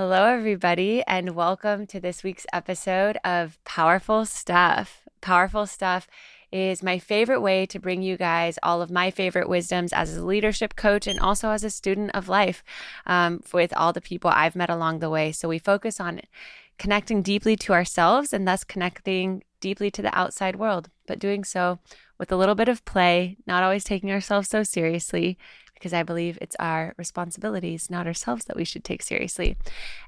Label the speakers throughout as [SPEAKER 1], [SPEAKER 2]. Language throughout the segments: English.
[SPEAKER 1] Hello, everybody, and welcome to this week's episode of Powerful Stuff. Powerful Stuff is my favorite way to bring you guys all of my favorite wisdoms as a leadership coach and also as a student of life with all the people I've met along the way. So we focus on connecting deeply to ourselves and thus connecting deeply to the outside world, but doing so with a little bit of play, not always taking ourselves so seriously, because I believe it's our responsibilities, not ourselves, that we should take seriously.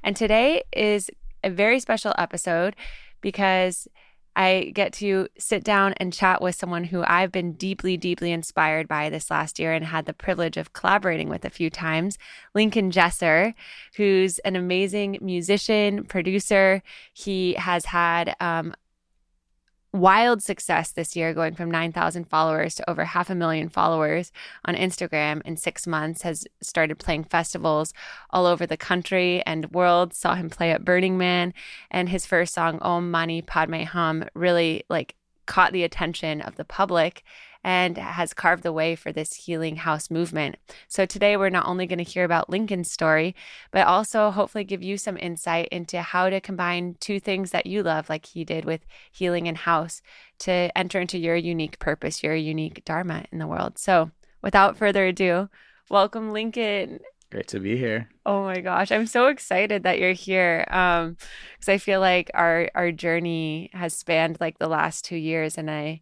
[SPEAKER 1] And today is a very special episode because I get to sit down and chat with someone who I've been deeply, deeply inspired by this last year and had the privilege of collaborating with a few times, Lincoln Jesser, who's an amazing musician, producer. He has had wild success this year, going from 9,000 followers to over 500,000 followers on Instagram in 6 months, has started playing festivals all over the country and world, saw him play at Burning Man, and his first song, Mani Padme Hum, really caught the attention of the public and has carved the way for this healing house movement. So today we're not only going to hear about Lincoln's story, but also hopefully give you some insight into how to combine two things that you love, like he did with healing and house, to enter into your unique purpose, your unique dharma in the world. So without further ado, welcome, Lincoln.
[SPEAKER 2] Great to be here.
[SPEAKER 1] Oh my gosh, I'm so excited that you're here because I feel like our journey has spanned like the last 2 years, and I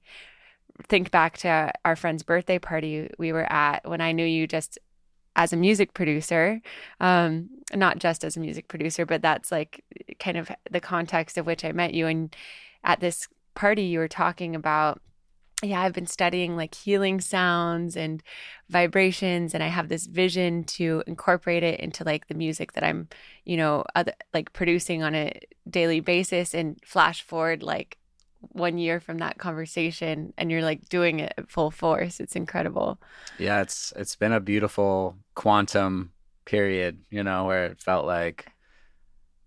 [SPEAKER 1] think back to our friend's birthday party we were at when I knew you just as a music producer, not just as a music producer, but that's like kind of the context of which I met you. And at this party you were talking about, yeah, I've been studying like healing sounds and vibrations, and I have this vision to incorporate it into like the music that I'm, producing on a daily basis. And flash forward like 1 year from that conversation, and you're like doing it at full force. It's incredible.
[SPEAKER 2] Yeah, it's been a beautiful quantum period, where it felt like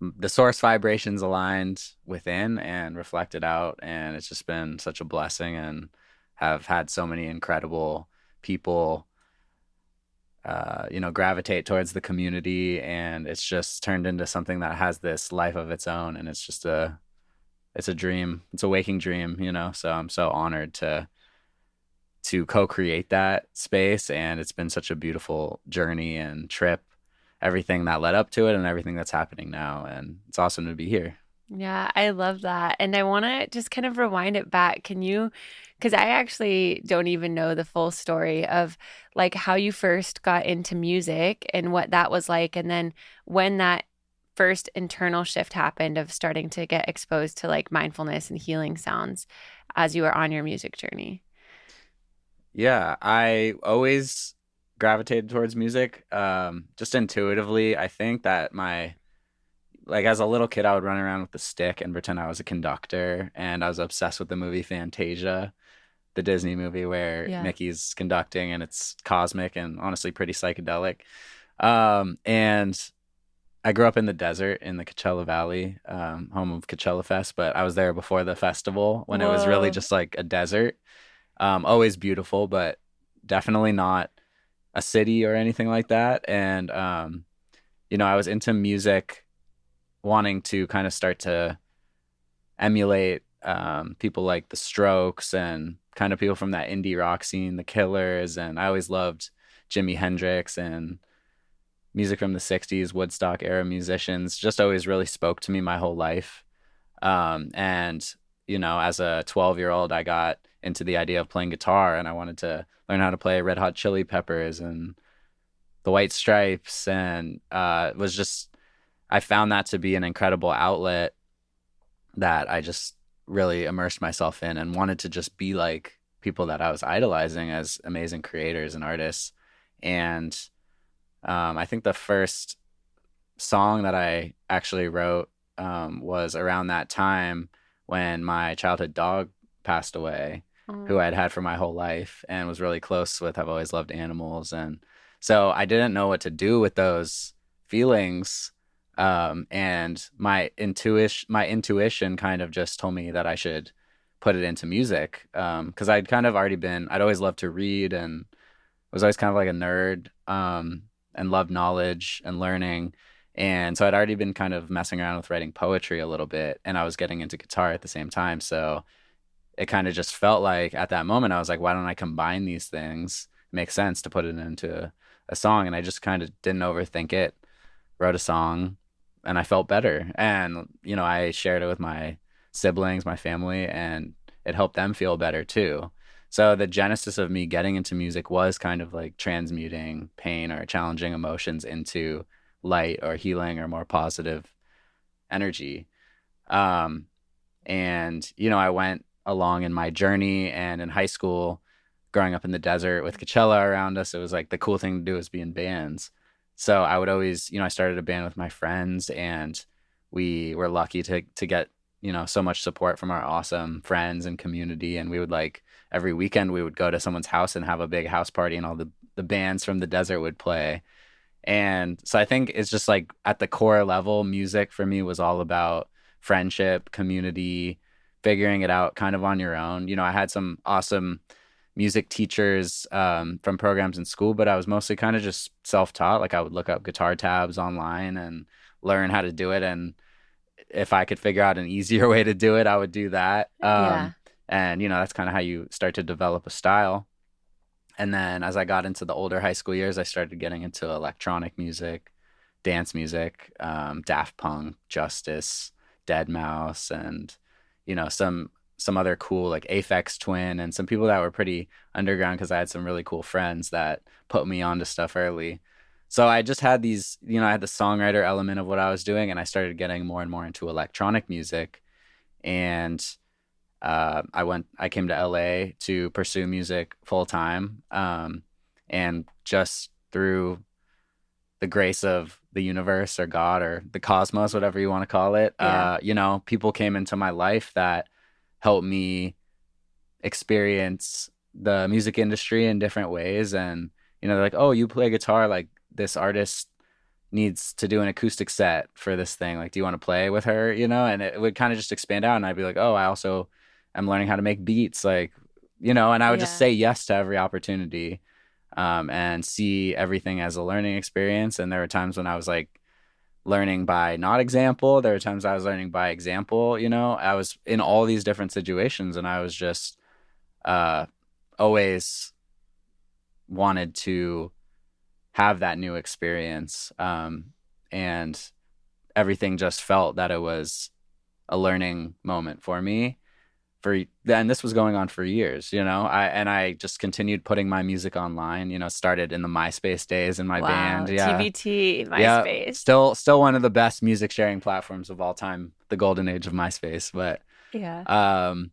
[SPEAKER 2] the source vibrations aligned within and reflected out, and it's just been such a blessing, and have had so many incredible people gravitate towards the community, and it's just turned into something that has this life of its own, and it's a dream. It's a waking dream, so I'm so honored to co-create that space, and it's been such a beautiful journey and trip, everything that led up to it and everything that's happening now, and it's awesome to be here.
[SPEAKER 1] Yeah, I love that. And I want to just kind of rewind it back. Can you, because I actually don't even know the full story of like how you first got into music and what that was like, and then when that first internal shift happened of starting to get exposed to like mindfulness and healing sounds as you were on your music journey.
[SPEAKER 2] Yeah, I always gravitated towards music, just intuitively. I think that as a little kid, I would run around with the stick and pretend I was a conductor, and I was obsessed with the movie Fantasia, the Disney movie where Mickey's conducting, and it's cosmic and honestly pretty psychedelic. And I grew up in the desert in the Coachella Valley, home of Coachella Fest, but I was there before the festival when It was really just like a desert. Always beautiful, but definitely not a city or anything like that. And, I was into music, wanting to kind of start to emulate people like the Strokes and kind of people from that indie rock scene, the Killers. And I always loved Jimi Hendrix and music from the 60s, Woodstock era musicians. Just always really spoke to me my whole life. And as a 12-year-old, I got into the idea of playing guitar, and I wanted to learn how to play Red Hot Chili Peppers and the White Stripes. And I found that to be an incredible outlet that I just really immersed myself in, and wanted to just be like people that I was idolizing as amazing creators and artists. And I think the first song that I actually wrote was around that time when my childhood dog passed away, who I'd had for my whole life and was really close with. I've always loved animals. And so I didn't know what to do with those feelings. And my intuition kind of just told me that I should put it into music. Cause I'd always loved to read and was always kind of like a nerd, and loved knowledge and learning. And so I'd already been kind of messing around with writing poetry a little bit, and I was getting into guitar at the same time. So it kind of just felt like at that moment, I was like, why don't I combine these things? It makes sense to put it into a song. And I just kind of didn't overthink it, wrote a song, and I felt better. And, I shared it with my siblings, my family, and it helped them feel better too. So the genesis of me getting into music was kind of like transmuting pain or challenging emotions into light or healing or more positive energy. Um, and, I went along in my journey, and in high school, growing up in the desert with Coachella around us, it was like the cool thing to do was be in bands. So I would always, I started a band with my friends, and we were lucky to get, so much support from our awesome friends and community. And we would like every weekend we would go to someone's house and have a big house party, and all the bands from the desert would play. And so I think it's just like at the core level, music for me was all about friendship, community, figuring it out kind of on your own. I had some awesome music teachers from programs in school, but I was mostly kind of just self-taught. Like I would look up guitar tabs online and learn how to do it. And if I could figure out an easier way to do it, I would do that.
[SPEAKER 1] Yeah.
[SPEAKER 2] And, that's kind of how you start to develop a style. And then as I got into the older high school years, I started getting into electronic music, dance music, Daft Punk, Justice, Dead Mouse, and some other cool like Aphex Twin, and some people that were pretty underground because I had some really cool friends that put me onto stuff early. So I just had these, I had the songwriter element of what I was doing, and I started getting more and more into electronic music. And I came to LA to pursue music full time. And just through the grace of the universe or God or the cosmos, whatever you want to call it,
[SPEAKER 1] Yeah.
[SPEAKER 2] people came into my life that helped me experience the music industry in different ways. And, they're like, oh, you play guitar, like this artist needs to do an acoustic set for this thing. Like, do you want to play with her? And it would kind of just expand out. And I'd be like, oh, I also am learning how to make beats. Like, and I would just
[SPEAKER 1] Yeah.
[SPEAKER 2] say yes to every opportunity, and see everything as a learning experience. And there were times when I was like learning by not example. There were times I was learning by example. I was in all these different situations, and I was just uh, always wanted to have that new experience. And everything just felt that it was a learning moment for me. And this was going on for years, I just continued putting my music online, started in the MySpace days in my band.
[SPEAKER 1] Wow.
[SPEAKER 2] Yeah.
[SPEAKER 1] TBT,
[SPEAKER 2] Yeah.
[SPEAKER 1] MySpace.
[SPEAKER 2] Still one of the best music sharing platforms of all time, the golden age of MySpace. But,
[SPEAKER 1] Yeah.
[SPEAKER 2] um,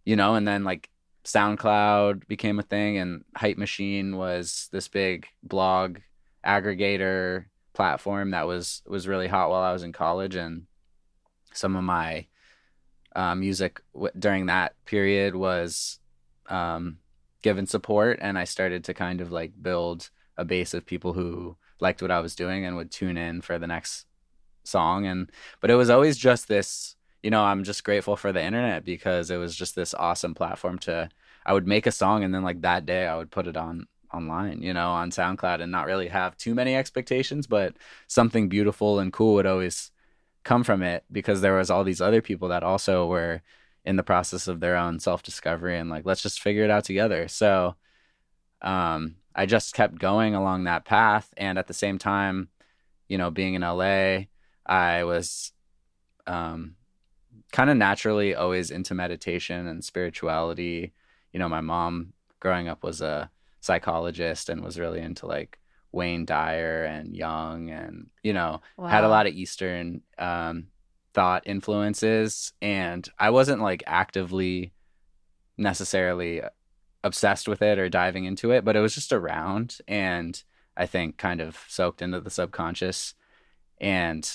[SPEAKER 2] and then like SoundCloud became a thing, and Hype Machine was this big blog aggregator platform that was really hot while I was in college. And some of my music during that period was given support, and I started to kind of like build a base of people who liked what I was doing and would tune in for the next song. And but it was always just this, I'm just grateful for the internet because it was just this awesome platform to I would make a song, and then like that day I would put it online, on SoundCloud, and not really have too many expectations, but something beautiful and cool would always come from it because there was all these other people that also were in the process of their own self-discovery, and like, let's just figure it out together. So I just kept going along that path. And at the same time, being in LA, I was kind of naturally always into meditation and spirituality. My mom growing up was a psychologist and was really into like Wayne Dyer and Jung, and had a
[SPEAKER 1] Wow.
[SPEAKER 2] lot of Eastern thought influences. And I wasn't like actively necessarily obsessed with it or diving into it, but it was just around, and I think kind of soaked into the subconscious. And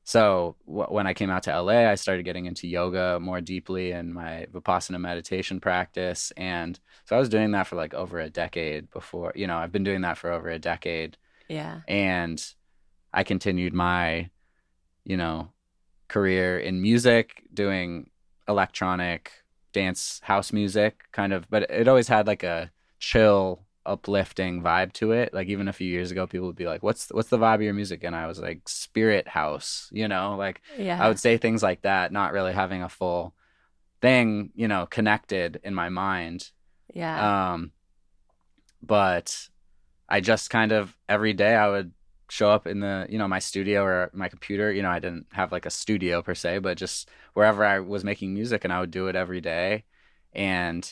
[SPEAKER 2] so when I came out to LA, I started getting into yoga more deeply and my Vipassana meditation practice. And so I was doing that for like over a decade before, I've been doing that for over a decade.
[SPEAKER 1] Yeah.
[SPEAKER 2] And I continued my, you know, career in music, doing electronic dance house music kind of, but it always had like a chill uplifting vibe to it. Like even a few years ago, people would be like, what's the vibe of your music? And I was like, spirit house, like I
[SPEAKER 1] Yeah.
[SPEAKER 2] would say things like that, not really having a full thing, connected in my mind.
[SPEAKER 1] Yeah.
[SPEAKER 2] Um, but I just kind of every day I would show up in the, my studio or my computer. I didn't have like a studio per se, but just wherever I was making music, and I would do it every day. And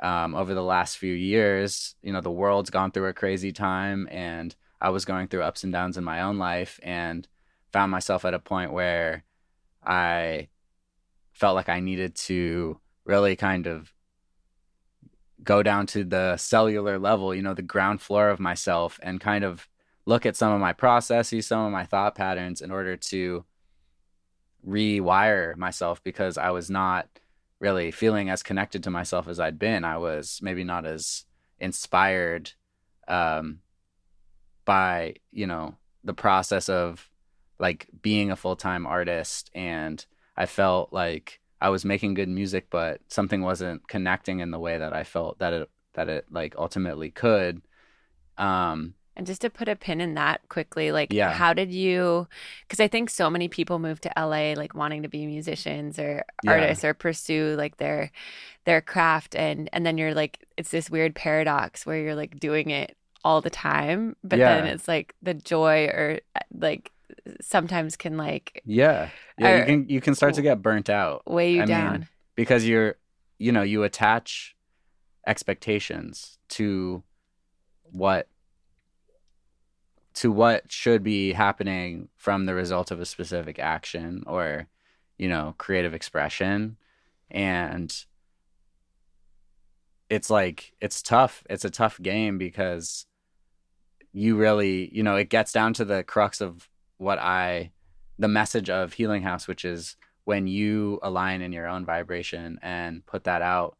[SPEAKER 2] over the last few years, the world's gone through a crazy time, and I was going through ups and downs in my own life, and found myself at a point where I felt like I needed to really kind of go down to the cellular level, the ground floor of myself, and kind of look at some of my processes, some of my thought patterns in order to rewire myself, because I was not really feeling as connected to myself as I'd been. I was maybe not as inspired um, by, the process of like being a full-time artist. And I felt like I was making good music, but something wasn't connecting in the way that I felt that it like ultimately could. Um,
[SPEAKER 1] And just to put a pin in that quickly, like
[SPEAKER 2] yeah,
[SPEAKER 1] how did you, because I think so many people move to LA like wanting to be musicians or
[SPEAKER 2] yeah,
[SPEAKER 1] artists or pursue like their craft, and then you're like it's this weird paradox where you're like doing it all the time, but then
[SPEAKER 2] yeah,
[SPEAKER 1] it's like the joy or like sometimes can like
[SPEAKER 2] yeah, yeah. You
[SPEAKER 1] or
[SPEAKER 2] can you can start to get burnt out.
[SPEAKER 1] weigh you
[SPEAKER 2] I mean,
[SPEAKER 1] down.
[SPEAKER 2] because you attach expectations what what should be happening from the result of a specific action or creative expression. And it's like it's tough, it's a tough game, because you really it gets down to the crux of the message of Healing House, which is when you align in your own vibration and put that out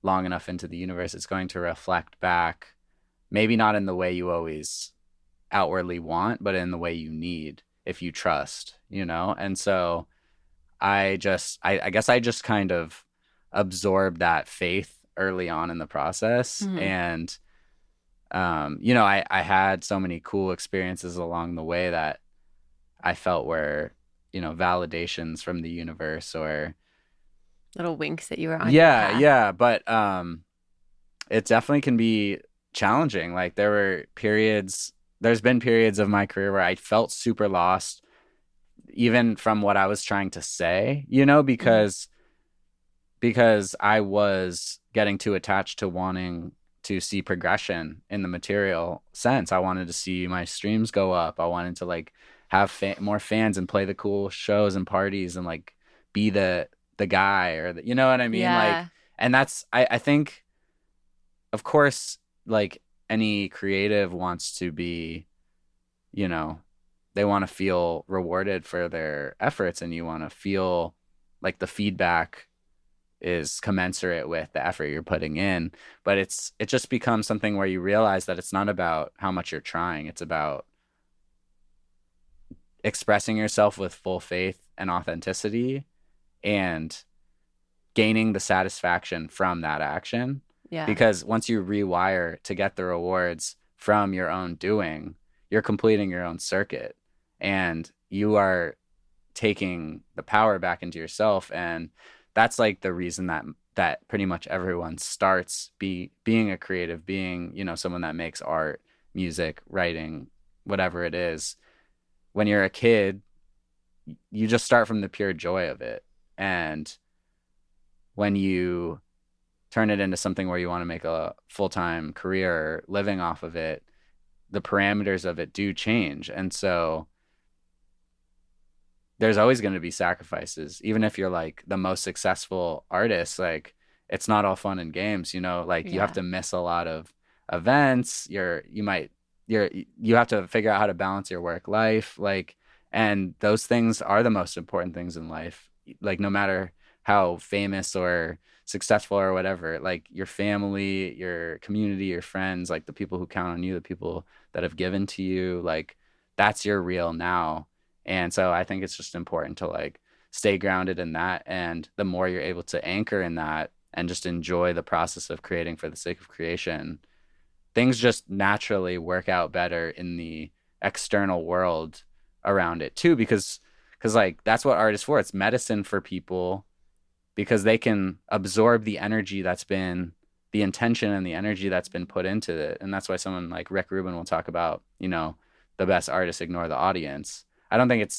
[SPEAKER 2] long enough into the universe, it's going to reflect back, maybe not in the way you always outwardly want, but in the way you need, if you trust. And so I guess I just kind of absorbed that faith early on in the process.
[SPEAKER 1] Mhm.
[SPEAKER 2] And I had so many cool experiences along the way that I felt were validations from the universe, or
[SPEAKER 1] Little winks that you were on your
[SPEAKER 2] yeah,
[SPEAKER 1] path.
[SPEAKER 2] yeah. But it definitely can be challenging. Like there's been periods of my career where I felt super lost, even from what I was trying to say,
[SPEAKER 1] Mhm.
[SPEAKER 2] because I was getting too attached to wanting to see progression in the material sense. I wanted to see my streams go up. I wanted to like have more fans and play the cool shows and parties and like be the guy, or you know what I mean? Like,
[SPEAKER 1] Yeah.
[SPEAKER 2] and that's I think, of course, like any creative wants to be, you know, they want to feel rewarded for their efforts, and you want to feel like the feedback is commensurate with the effort you're putting in. But it just becomes something where you realize that it's not about how much you're trying. It's about expressing yourself with full faith and authenticity, and gaining the satisfaction from that action.
[SPEAKER 1] Yeah.
[SPEAKER 2] Because once you rewire to get the rewards from your own doing, you're completing your own circuit, and you are taking the power back into yourself. And that's like the reason that pretty much everyone starts being a creative, being someone that makes art, music, writing, whatever it is. When you're a kid, you just start from the pure joy of it. And when you turn it into something where you want to make a full-time career living off of it, the parameters of it do change. And so there's always going to be sacrifices, even if you're like the most successful artist. Like, it's not all fun and games, like you have
[SPEAKER 1] Yeah.
[SPEAKER 2] to miss a lot of events. You have to figure out how to balance your work life. Like, and those things are the most important things in life. Like, no matter how famous or successful or whatever, like your family, your community, your friends, like the people who count on you, the people that have given to you, like that's your real now. And so I think it's just important to like stay grounded in that. And the more you're able to anchor in that and just enjoy the process of creating for the sake of creation, things just naturally work out better in the external world around it too, because like that's what art is for. It's medicine for people because they can absorb the intention and the energy that's been put into it. And that's why someone like Rick Rubin will talk about, the best artists ignore the audience. I don't think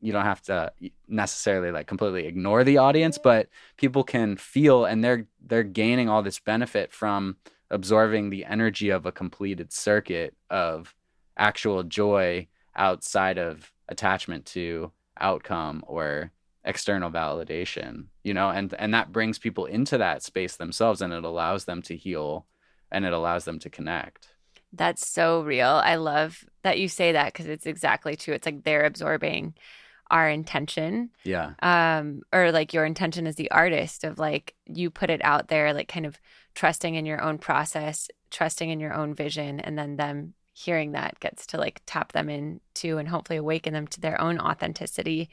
[SPEAKER 2] you don't have to necessarily like completely ignore the audience, but people can feel, and they're gaining all this benefit from absorbing the energy of a completed circuit of actual joy outside of attachment to outcome or external validation, and that brings people into that space themselves, and it allows them to heal and it allows them to connect.
[SPEAKER 1] That's so real. I love that you say that because it's exactly true. It's like they're absorbing our intention.
[SPEAKER 2] Yeah.
[SPEAKER 1] Or like your intention as the artist of like you put it out there, like kind of trusting in your own process, trusting in your own vision, and then them hearing that gets to like tap them into and hopefully awaken them to their own authenticity.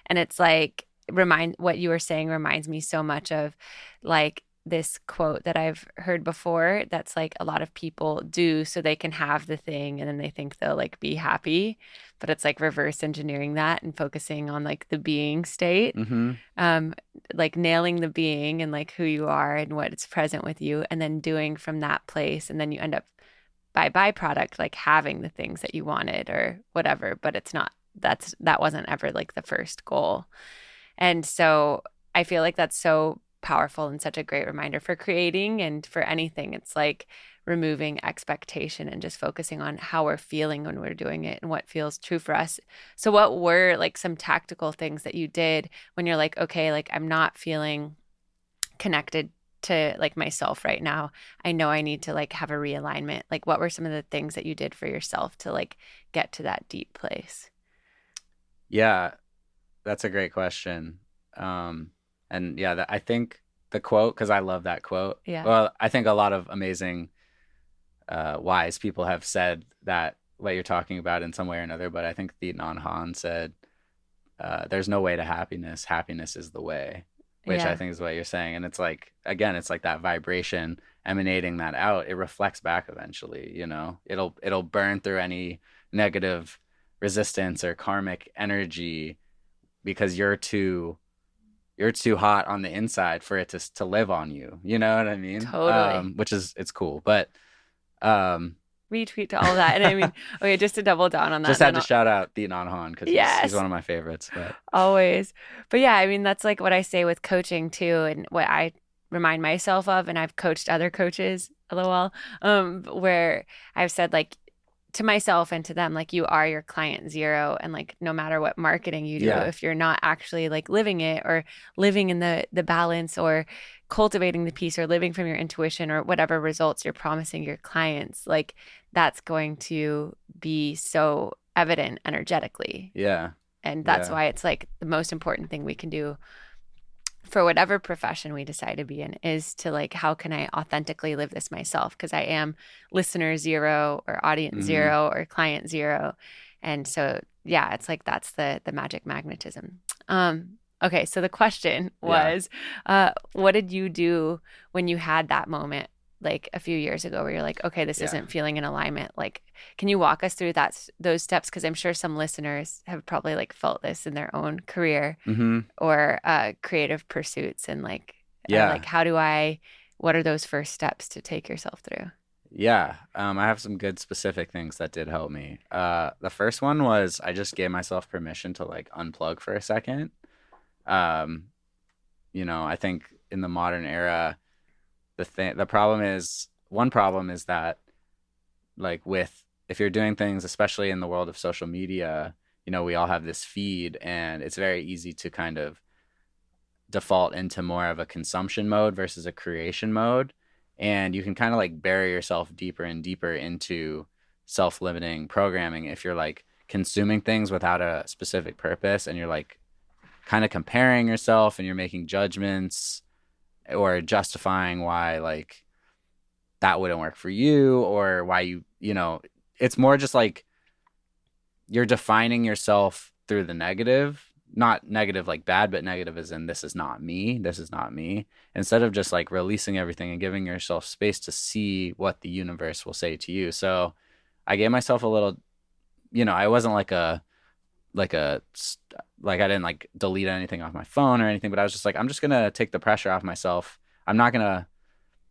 [SPEAKER 1] And it's like what you were saying reminds me so much of like this quote that I've heard before that's like a lot of people do so they can have the thing and then they think they'll like be happy, but it's like reverse engineering that and focusing on like the being state.
[SPEAKER 2] Mm-hmm.
[SPEAKER 1] Like nailing the being and like who you are and what's present with you, and then doing from that place, and then you end up by byproduct like having the things that you wanted or whatever, but it's not, that wasn't ever like the first goal. And so I feel like that's so powerful and such a great reminder for creating and for anything. It's like removing expectation and just focusing on how we're feeling when we're doing it and what feels true for us. So what were like some tactical things that you did when you're like, okay, like I'm not feeling connected to like myself right now. I know I need to like have a realignment. Like what were some of the things that you did for yourself to like get to that deep place?
[SPEAKER 2] Yeah, that's a great question. And yeah, I think the quote, because I love that quote.
[SPEAKER 1] Yeah.
[SPEAKER 2] Well, I think a lot of amazing, wise people have said that what you're talking about in some way or another. But I think Thich Nhat Hanh said, "There's no way to happiness. Happiness is the way," which
[SPEAKER 1] Yeah.
[SPEAKER 2] I think is what you're saying. And it's like, again, it's like that vibration emanating that out. It reflects back eventually. It'll burn through any negative resistance or karmic energy because you're too hot on the inside for it to live on you. You know what I mean?
[SPEAKER 1] Totally.
[SPEAKER 2] It's cool. But um
[SPEAKER 1] Retweet to all that. And I mean, okay, just to double down on that.
[SPEAKER 2] just had to shout out Thich Nhat Hanh because he's
[SPEAKER 1] Yes,
[SPEAKER 2] one of my favorites. But
[SPEAKER 1] always. But yeah, I mean, that's like what I say with coaching too, and what I remind myself of, and I've coached other coaches, LOL, where I've said like to myself and to them, like you are your client zero, and like no matter what marketing you do,
[SPEAKER 2] Yeah.
[SPEAKER 1] if you're not actually like living it or living in the balance or cultivating the piece or living from your intuition or whatever results you're promising your clients, like that's going to be so evident energetically.
[SPEAKER 2] yeah.
[SPEAKER 1] And that's
[SPEAKER 2] Yeah.
[SPEAKER 1] why it's like the most important thing we can do for whatever profession we decide to be in is to like, how can I authentically live this myself? Because I am listener zero or audience
[SPEAKER 2] Mhm.
[SPEAKER 1] zero or client zero. And so, yeah, it's like that's the magic magnetism. Okay, so the question was, what did you do when you had that moment like a few years ago where you're like, okay, this
[SPEAKER 2] Yeah.
[SPEAKER 1] isn't feeling in alignment? Like, can you walk us through those steps? Because I'm sure some listeners have probably like felt this in their own career
[SPEAKER 2] Mm-hmm.
[SPEAKER 1] or creative pursuits, and like,
[SPEAKER 2] Yeah.
[SPEAKER 1] like what are those first steps to take yourself through?
[SPEAKER 2] Yeah. I have some good specific things that did help me. The first one was I just gave myself permission to like unplug for a second. I think in the modern era, one problem is that like if you're doing things, especially in the world of social media, we all have this feed and it's very easy to kind of default into more of a consumption mode versus a creation mode. And you can kind of like bury yourself deeper and deeper into self-limiting programming if you're like consuming things without a specific purpose and you're like kind of comparing yourself and you're making judgments or justifying why like that wouldn't work for you or why it's more just like you're defining yourself through the negative not negative like bad, but negative as in this is not me. This is not me. Instead of just like releasing everything and giving yourself space to see what the universe will say to you. So I gave myself a little, I wasn't like a like I didn't like delete anything off my phone or anything, but I was just like, I'm just gonna take the pressure off myself. I'm not gonna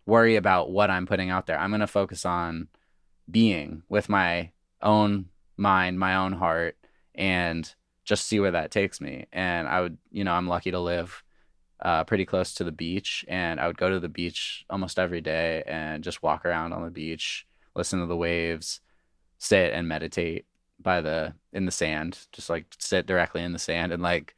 [SPEAKER 2] worry about what I'm putting out there. I'm gonna focus on being with my own mind, my own heart, and just see where that takes me. And I would, I'm lucky to live pretty close to the beach, and I would go to the beach almost every day and just walk around on the beach, listen to the waves, sit and meditate in the sand, just like sit directly in the sand and like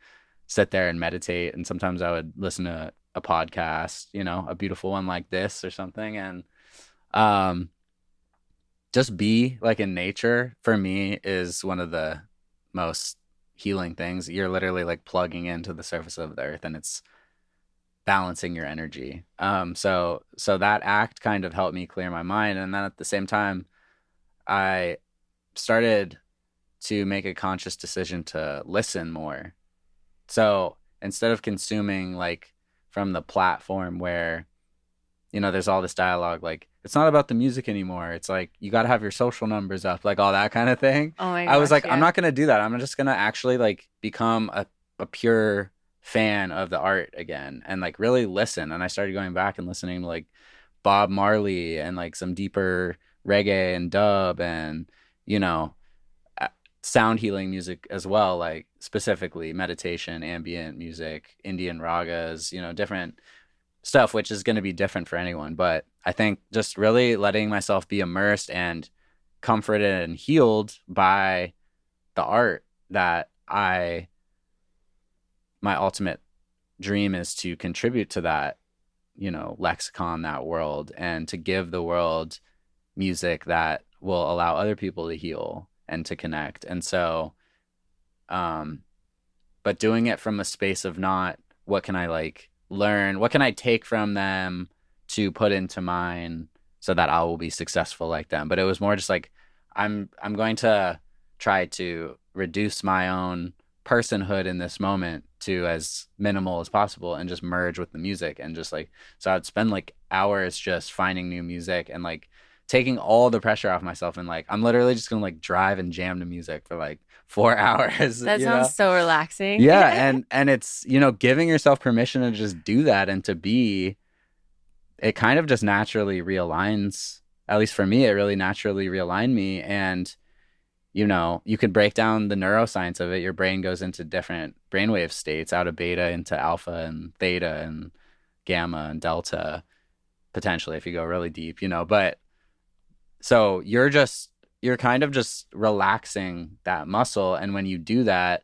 [SPEAKER 2] sit there and meditate. And sometimes I would listen to a podcast, a beautiful one like this or something, and um just be like in nature for me is one of the most healing things. You're literally like plugging into the surface of the earth and it's balancing your energy. So that act kind of helped me clear my mind. And then at the same time, I started to make a conscious decision to listen more. So instead of consuming like from the platform where, there's all this dialogue, like it's not about the music anymore. It's like you got to have your social numbers up, like all that kind of thing.
[SPEAKER 1] Oh my
[SPEAKER 2] I was
[SPEAKER 1] gosh,
[SPEAKER 2] like, I'm
[SPEAKER 1] yeah.
[SPEAKER 2] not going to do that. I'm just going to actually like become a pure fan of the art again and like really listen. And I started going back and listening to like Bob Marley and like some deeper reggae and dub and, you know, sound healing music as well, like specifically meditation, ambient music, Indian ragas, different stuff, which is going to be different for anyone. But I think just really letting myself be immersed and comforted and healed by the art that my ultimate dream is to contribute to that, lexicon, that world, and to give the world music that will allow other people to heal and to connect. And so, but doing it from a space of not what can I like learn, what can I take from them to put into mine so that I will be successful like them. But it was more just like I'm going to try to reduce my own personhood in this moment to as minimal as possible and just merge with the music and just like so I'd spend like hours just finding new music and like taking all the pressure off myself and like I'm literally just gonna like drive and jam to music for like 4 hours,
[SPEAKER 1] That sounds so relaxing.
[SPEAKER 2] Yeah, and it's, giving yourself permission to just do that and to be, it kind of just naturally realigns. At least for me, it really naturally realigned me. And, you could break down the neuroscience of it. Your brain goes into different brainwave states, out of beta into alpha and theta and gamma and delta, potentially if you go really deep, but so you're kind of just relaxing that muscle. And when you do that,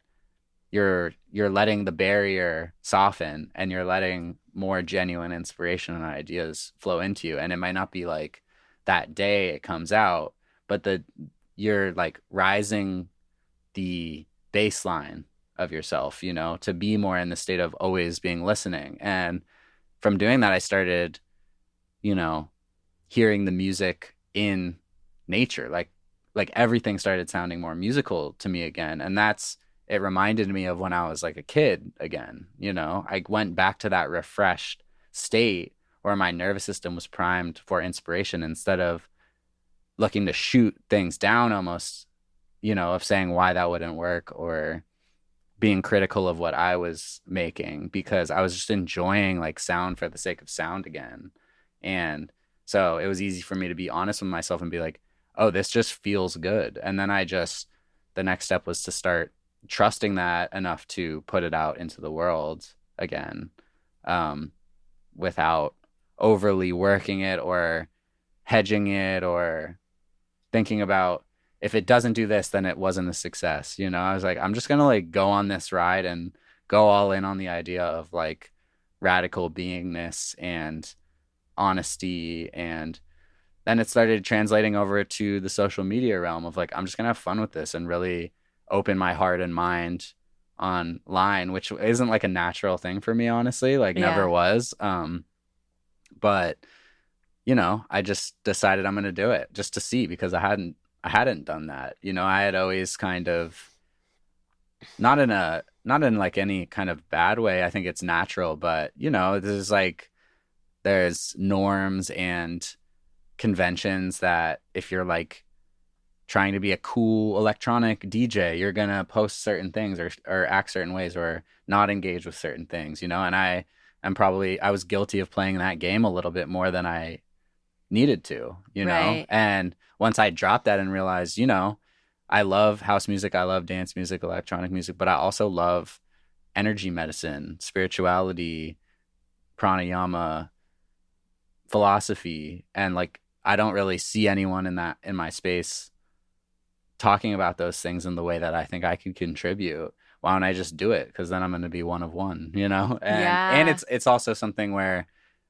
[SPEAKER 2] you're letting the barrier soften and you're letting more genuine inspiration and ideas flow into you. And it might not be like that day it comes out, but you're like rising the baseline of yourself, to be more in the state of always being listening. And from doing that, I started, hearing the music in nature, like everything started sounding more musical to me again. And it reminded me of when I was like a kid again. I went back to that refreshed state where my nervous system was primed for inspiration instead of looking to shoot things down almost, of saying why that wouldn't work or being critical of what I was making, because I was just enjoying like sound for the sake of sound again. And so it was easy for me to be honest with myself and be like, oh, this just feels good. And then the next step was to start trusting that enough to put it out into the world again, without overly working it or hedging it or thinking about if it doesn't do this, then it wasn't a success. I was like, I'm just going to like go on this ride and go all in on the idea of like radical beingness and honesty. And then it started translating over to the social media realm of like, I'm just gonna have fun with this and really open my heart and mind online, which isn't like a natural thing for me, honestly, like never
[SPEAKER 1] Yeah.
[SPEAKER 2] was. But I just decided I'm gonna do it just to see, because I hadn't done that. I had always kind of not in like any kind of bad way. I think it's natural, but there's norms and conventions that if you're like trying to be a cool electronic DJ, you're gonna post certain things or act certain ways or not engage with certain things, and I was guilty of playing that game a little bit more than I needed to,
[SPEAKER 1] Right.
[SPEAKER 2] and once I dropped that and realized, I love house music, I love dance music, electronic music, but I also love energy medicine, spirituality, pranayama, philosophy, and like I don't really see anyone in my space talking about those things in the way that I think I could contribute. Why don't I just do it? Because then I'm going to be one of one, And
[SPEAKER 1] Yeah.
[SPEAKER 2] it's also something where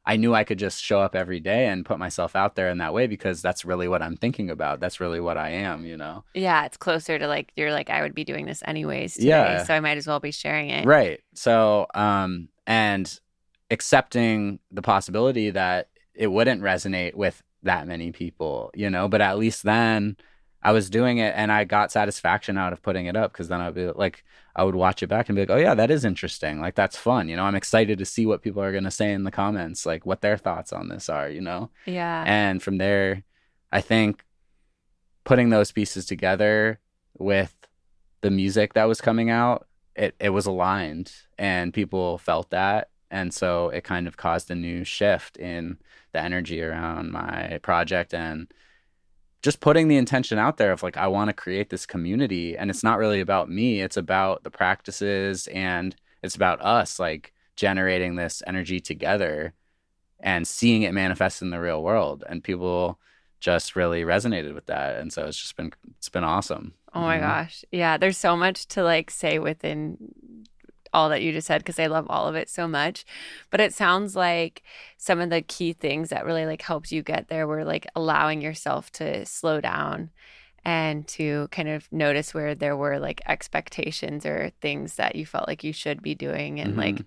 [SPEAKER 2] I knew I could just show up every day and put myself out there in that way because that's really what I'm thinking about. That's really what I am.
[SPEAKER 1] Yeah, it's closer to like you're like I would be doing this anyways today,
[SPEAKER 2] Yeah,
[SPEAKER 1] so I might as well be sharing it.
[SPEAKER 2] right. So, and accepting the possibility that it wouldn't resonate with that many people, but at least then I was doing it and I got satisfaction out of putting it up because then I'd be like, I would watch it back and be like, oh yeah, that is interesting. Like that's fun. I'm excited to see what people are going to say in the comments, like what their thoughts on this are.
[SPEAKER 1] Yeah.
[SPEAKER 2] And from there, I think putting those pieces together with the music that was coming out, it was aligned and people felt that. And so it kind of caused a new shift in the energy around my project and just putting the intention out there of like, I want to create this community. And it's not really about me, it's about the practices and it's about us like generating this energy together and seeing it manifest in the real world. And people just really resonated with that. And so it's been awesome,
[SPEAKER 1] Oh my gosh. Yeah, there's so much to like say within all that you just said because I love all of it so much. But it sounds like some of the key things that really like helped you get there were like allowing yourself to slow down and to kind of notice where there were like expectations or things that you felt like you should be doing and
[SPEAKER 2] Mm-hmm.
[SPEAKER 1] like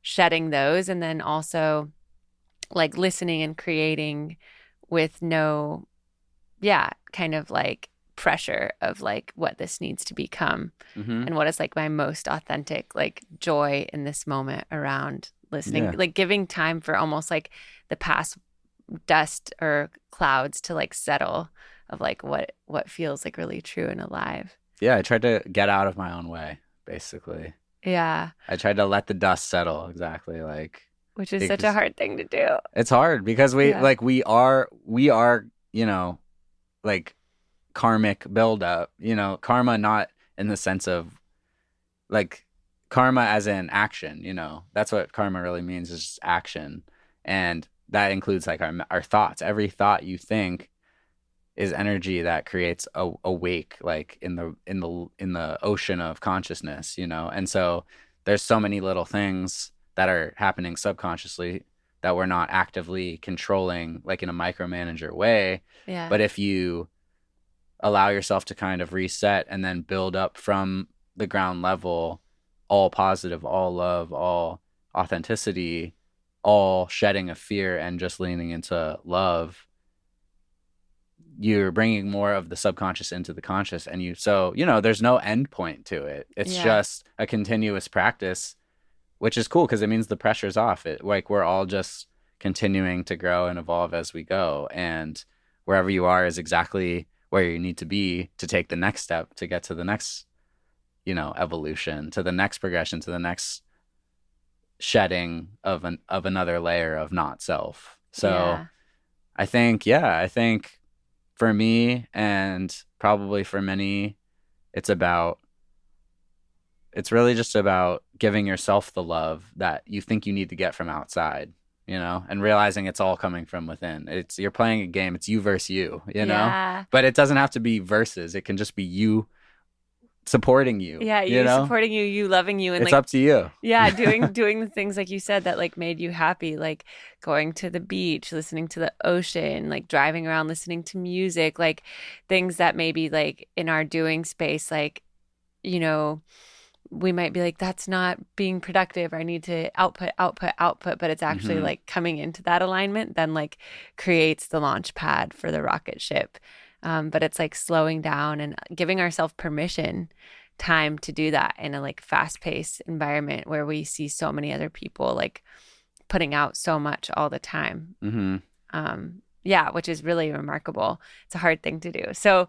[SPEAKER 1] shedding those and then also like listening and creating with no kind of like pressure of like what this needs to become
[SPEAKER 2] Mm-hmm.
[SPEAKER 1] and what is like my most authentic like joy in this moment around listening,
[SPEAKER 2] Yeah.
[SPEAKER 1] like giving time for almost like the past dust or clouds to like settle of like what feels like really true and alive.
[SPEAKER 2] Yeah. I tried to get out of my own way, basically.
[SPEAKER 1] Yeah,
[SPEAKER 2] I tried to let the dust settle. Exactly. Like,
[SPEAKER 1] which is such a
[SPEAKER 2] because
[SPEAKER 1] hard thing to do.
[SPEAKER 2] it's hard because
[SPEAKER 1] Yeah.
[SPEAKER 2] we are, like karmic buildup, karma, not in the sense of like karma as in action, that's what karma really means is just action. And that includes like our thoughts. Every thought you think is energy that creates a wake like in the ocean of consciousness, and so there's so many little things that are happening subconsciously that we're not actively controlling like in a micromanager way.
[SPEAKER 1] Yeah.
[SPEAKER 2] But if you allow yourself to kind of reset and then build up from the ground level, all positive, all love, all authenticity, all shedding of fear and just leaning into love, you're bringing more of the subconscious into the conscious. And there's no end point to it. It's
[SPEAKER 1] Yeah.
[SPEAKER 2] just a continuous practice, which is cool because it means the pressure's off. It like we're all just continuing to grow and evolve as we go. And wherever you are is exactly where you need to be to take the next step to get to the next, evolution, to the next progression, to the next shedding of another layer of not self. So
[SPEAKER 1] Yeah.
[SPEAKER 2] I think for me and probably for many, it's really just about giving yourself the love that you think you need to get from outside, and realizing it's all coming from within. You're playing a game. It's you versus you.
[SPEAKER 1] Yeah.
[SPEAKER 2] But it doesn't have to be versus. It can just be you supporting you,
[SPEAKER 1] Yeah, you supporting you, you loving you, and
[SPEAKER 2] It's
[SPEAKER 1] like
[SPEAKER 2] up to you.
[SPEAKER 1] yeah, doing the things like you said that like made you happy, like going to the beach, listening to the ocean, like driving around listening to music, like things that maybe like in our doing space, like, you know, we might be like, that's not being productive. I need to output, but it's actually
[SPEAKER 2] Mm-hmm.
[SPEAKER 1] like coming into that alignment, then like creates the launch pad for the rocket ship. But it's like slowing down and giving ourselves permission time to do that in a like fast-paced environment where we see so many other people like putting out so much all the time.
[SPEAKER 2] Mm-hmm.
[SPEAKER 1] Yeah, which is really remarkable. It's a hard thing to do. So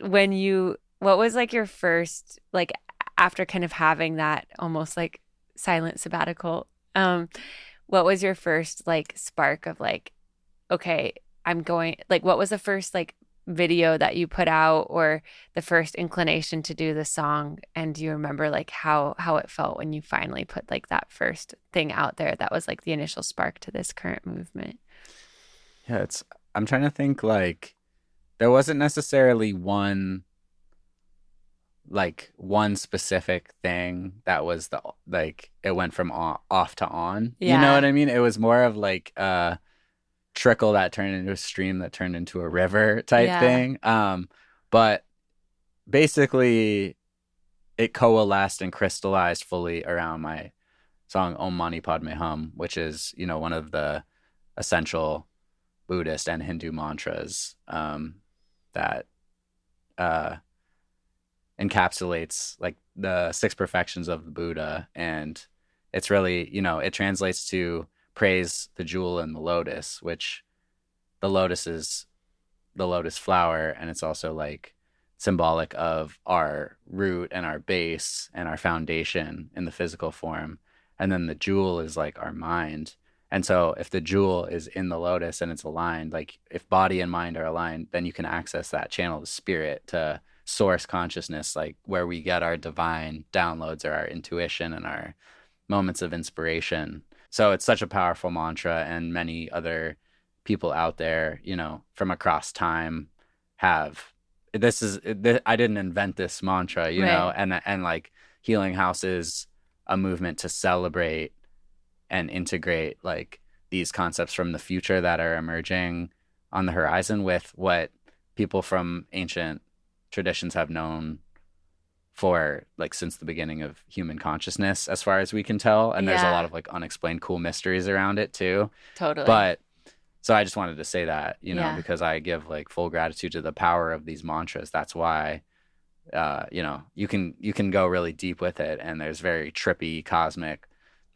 [SPEAKER 1] what was like your first, like after kind of having that almost like silent sabbatical, what was your first like spark of like, okay, what was the first like video that you put out or the first inclination to do the song? And do you remember like how it felt when you finally put like that first thing out there that was like the initial spark to this current movement?
[SPEAKER 2] Yeah, I'm trying to think, like, there wasn't necessarily one specific thing that was like it went from off to on. You know what
[SPEAKER 1] Yeah.
[SPEAKER 2] I mean? It was more of like a trickle that turned into a stream that turned into a river type
[SPEAKER 1] Yeah.
[SPEAKER 2] thing. But basically it coalesced and crystallized fully around my song Om Mani Padme Hum, which is, one of the essential Buddhist and Hindu mantras that uh, encapsulates like the six perfections of the Buddha. And it's really, it translates to praise the jewel in the lotus, which the lotus is the lotus flower. And it's also like symbolic of our root and our base and our foundation in the physical form. And then the jewel is like our mind. And so if the jewel is in the lotus and it's aligned, like if body and mind are aligned, then you can access that channel of spirit to source consciousness, like where we get our divine downloads or our intuition and our moments of inspiration. So it's such a powerful mantra, and many other people out there, from across time have I didn't invent this mantra,
[SPEAKER 1] Right.
[SPEAKER 2] and like Healing House is a movement to celebrate and integrate like these concepts from the future that are emerging on the horizon with what people from ancient traditions have known for like since the beginning of human consciousness, as far as we can tell. And there's a lot
[SPEAKER 1] Yeah,
[SPEAKER 2] of like unexplained cool mysteries around it too.
[SPEAKER 1] totally.
[SPEAKER 2] But so I just wanted to say that,
[SPEAKER 1] Yeah.
[SPEAKER 2] because I give like full gratitude to the power of these mantras. That's why you can go really deep with it, and there's very trippy cosmic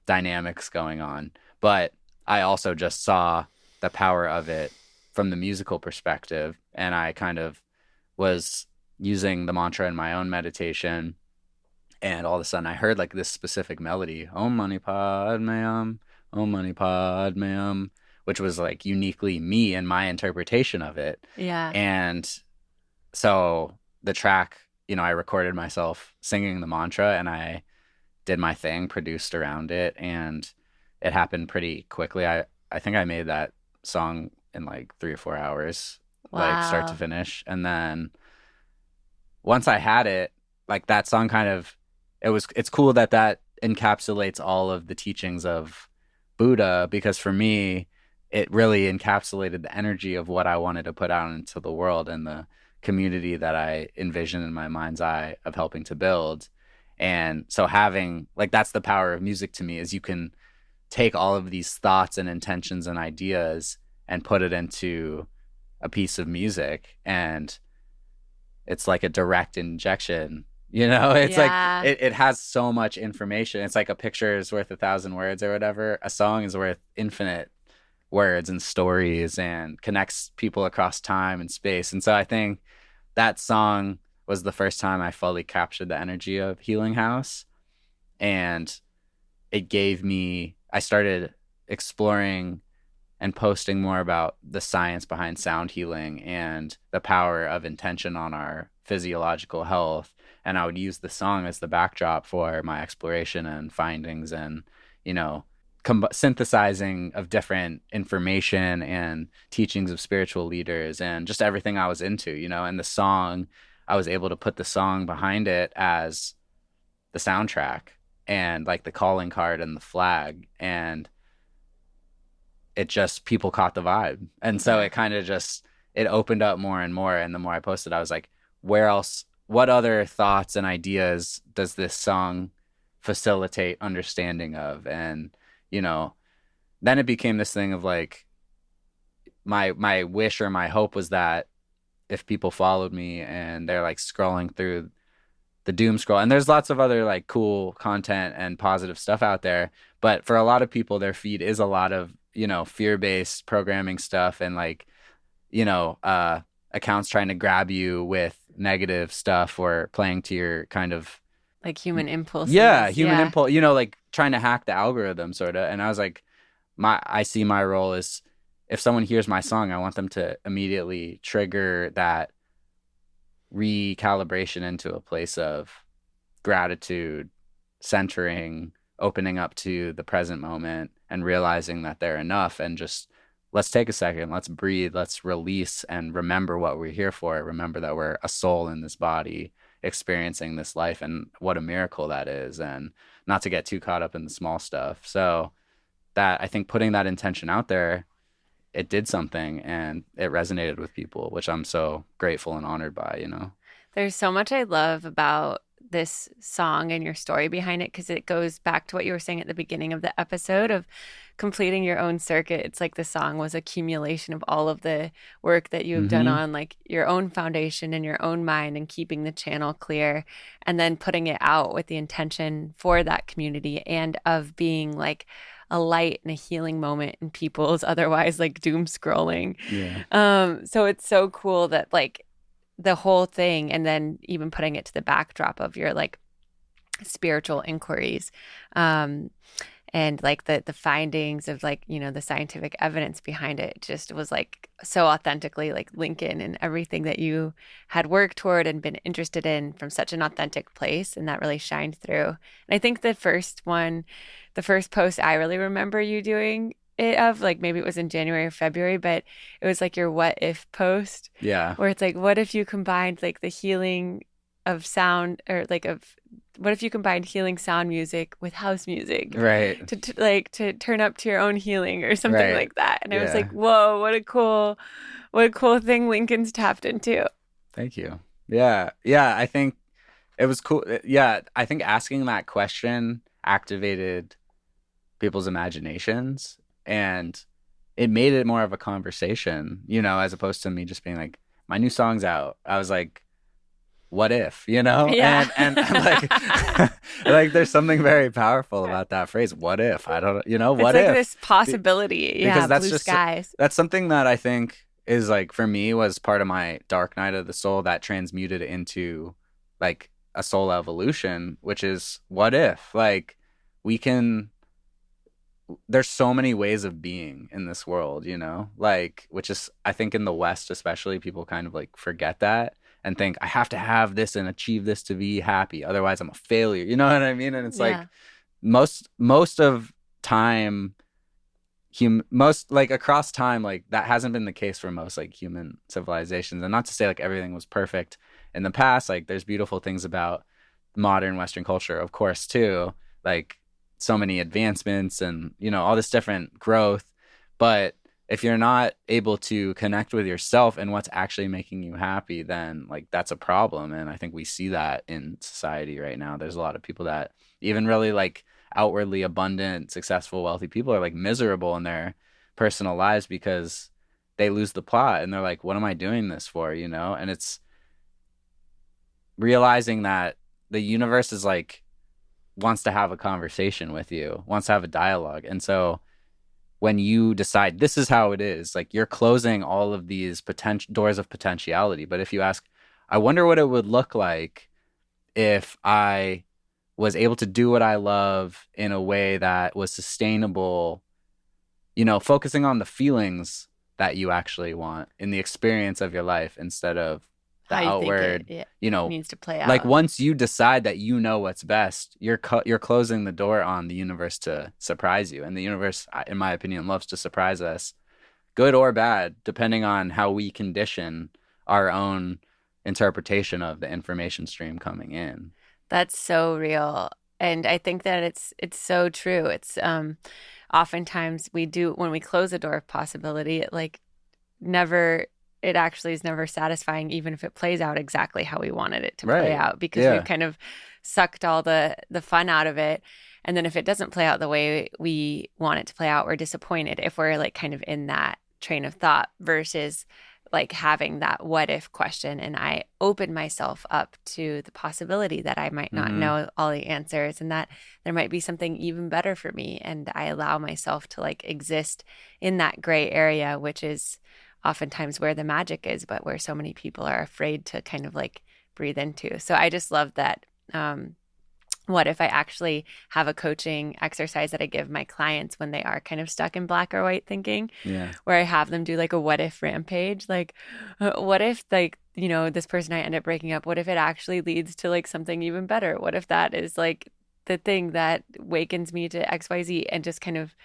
[SPEAKER 2] dynamics going on. But I also just saw the power of it from the musical perspective, and I kind of was using the mantra in my own meditation, and all of a sudden I heard like this specific melody, Om Mani Padme Hum, Om Mani Padme Hum, which was like uniquely me and my interpretation of it.
[SPEAKER 1] Yeah.
[SPEAKER 2] And so the track, I recorded myself singing the mantra, and I did my thing, produced around it, and it happened pretty quickly. I think I made that song in like 3 or 4 hours, like start to
[SPEAKER 1] Wow.
[SPEAKER 2] finish. And then once I had it, like that song kind of it's cool that encapsulates all of the teachings of Buddha, because for me it really encapsulated the energy of what I wanted to put out into the world and the community that I envision in my mind's eye of helping to build. And so having like that's the power of music to me, is you can take all of these thoughts and intentions and ideas and put it into a piece of music, and it's like a direct injection. It's like
[SPEAKER 1] Yeah.
[SPEAKER 2] it has so much information. It's like a picture is worth 1,000 words or whatever. A song is worth infinite words and stories, and connects people across time and space. And so I think that song was the first time I fully captured the energy of Healing House. And I started exploring and posting more about the science behind sound healing and the power of intention on our physiological health. And I would use the song as the backdrop for my exploration and findings, and, you know, synthesizing of different information and teachings of spiritual leaders and just everything I was into, and the song, I was able to put the song behind it as the soundtrack and like the calling card and the flag. And it just, people caught the vibe. And so
[SPEAKER 1] Yeah.
[SPEAKER 2] it kind of just, it opened up more and more. And the more I posted, I was like, where else, what other thoughts and ideas does this song facilitate understanding of? And, you know, then it became this thing of like, my wish or my hope was that if people followed me and they're like scrolling through the doom scroll. And there's lots of other like cool content and positive stuff out there. But for a lot of people, their feed is a lot of, fear-based programming stuff and like, accounts trying to grab you with negative stuff or playing to your kind of,
[SPEAKER 1] like human impulses.
[SPEAKER 2] yeah, human impulse, like trying to hack the algorithm sort of. And I was like, I see my role as if someone hears my song, I want them to immediately trigger that recalibration into a place of gratitude, centering, opening up to the present moment and realizing that they're enough, and just let's take a second, let's breathe, let's release and remember what we're here for. Remember that we're a soul in this body experiencing this life and what a miracle that is, and not to get too caught up in the small stuff. So that, I think, putting that intention out there, it did something and it resonated with people, which I'm so grateful and honored by,
[SPEAKER 1] There's so much I love about this song and your story behind it, because it goes back to what you were saying at the beginning of the episode of completing your own circuit. It's like the song was accumulation of all of the work that you have done on like your own foundation and your own mind and keeping the channel clear, and then putting it out with the intention for that community and of being like a light and a healing moment in people's otherwise like doom scrolling.
[SPEAKER 2] Yeah.
[SPEAKER 1] So it's so cool that like the whole thing, and then even putting it to the backdrop of your like spiritual inquiries, and like the findings of like, the scientific evidence behind it just was like so authentically like Lincoln, and everything that you had worked toward and been interested in from such an authentic place, and that really shined through. And I think the first post I really remember you doing it of, like maybe it was in January or February, but it was like your what if post.
[SPEAKER 2] Yeah.
[SPEAKER 1] Where it's like, what if you combined like the healing of sound, or like of what if you combined healing sound music with house music,
[SPEAKER 2] right,
[SPEAKER 1] to turn up to your own healing or something
[SPEAKER 2] right.
[SPEAKER 1] like that. And I was like, whoa, what a cool thing Lincoln's tapped into.
[SPEAKER 2] Thank you. Yeah, I think it was cool. Yeah, I think asking that question activated people's imaginations, and it made it more of a conversation, as opposed to me just being like, my new song's out. I was like, what if,
[SPEAKER 1] Yeah.
[SPEAKER 2] and like, like there's something very powerful about that phrase. What if? I don't, what
[SPEAKER 1] it's like
[SPEAKER 2] if?
[SPEAKER 1] this possibility.
[SPEAKER 2] Because that's
[SPEAKER 1] blue
[SPEAKER 2] just
[SPEAKER 1] skies.
[SPEAKER 2] That's something that I think is like, for me, was part of my dark night of the soul that transmuted into like a soul evolution, which is what if, like, there's so many ways of being in this world, like, which is, I think in the West especially, people kind of like forget that and think I have to have this and achieve this to be happy, otherwise I'm a failure, you know what I mean? And it's like most of time, most like across time, like that hasn't been the case for most like human civilizations. And not to say like everything was perfect in the past, like there's beautiful things about modern Western culture, of course, too, like so many advancements and all this different growth. But if you're not able to connect with yourself and what's actually making you happy, then like that's a problem. And I think we see that in society right now. There's a lot of people that, even really like outwardly abundant, successful, wealthy people, are like miserable in their personal lives because they lose the plot and they're like, what am I doing this for? And it's realizing that the universe is like, wants to have a conversation with you, wants to have a dialogue. And so when you decide this is how it is, like you're closing all of these doors of potentiality. But if you ask, I wonder what it would look like if I was able to do what I love in a way that was sustainable, focusing on the feelings that you actually want in the experience of your life instead of the outward,
[SPEAKER 1] needs to play out.
[SPEAKER 2] Like once you decide that what's best, you're closing the door on the universe to surprise you. And the universe, in my opinion, loves to surprise us, good or bad, depending on how we condition our own interpretation of the information stream coming in.
[SPEAKER 1] That's so real. And I think that it's so true. It's oftentimes when we close the door of possibility, it actually is never satisfying, even if it plays out exactly how we wanted it to play out, because we've kind of sucked all the fun out of it. And then if it doesn't play out the way we want it to play out, we're disappointed if we're like kind of in that train of thought, versus like having that what if question, and I open myself up to the possibility that I might not
[SPEAKER 2] Mm-hmm.
[SPEAKER 1] know all the answers and that there might be something even better for me. And I allow myself to like exist in that gray area, which is oftentimes where the magic is, but where so many people are afraid to kind of like breathe into. So I just love that. What if I actually have a coaching exercise that I give my clients when they are kind of stuck in black or white thinking,
[SPEAKER 2] Yeah.
[SPEAKER 1] where I have them do like a what if rampage? Like, what if, like, you know, this person I end up breaking up, what if it actually leads to like something even better? What if that is like the thing that wakens me to XYZ, and just kind of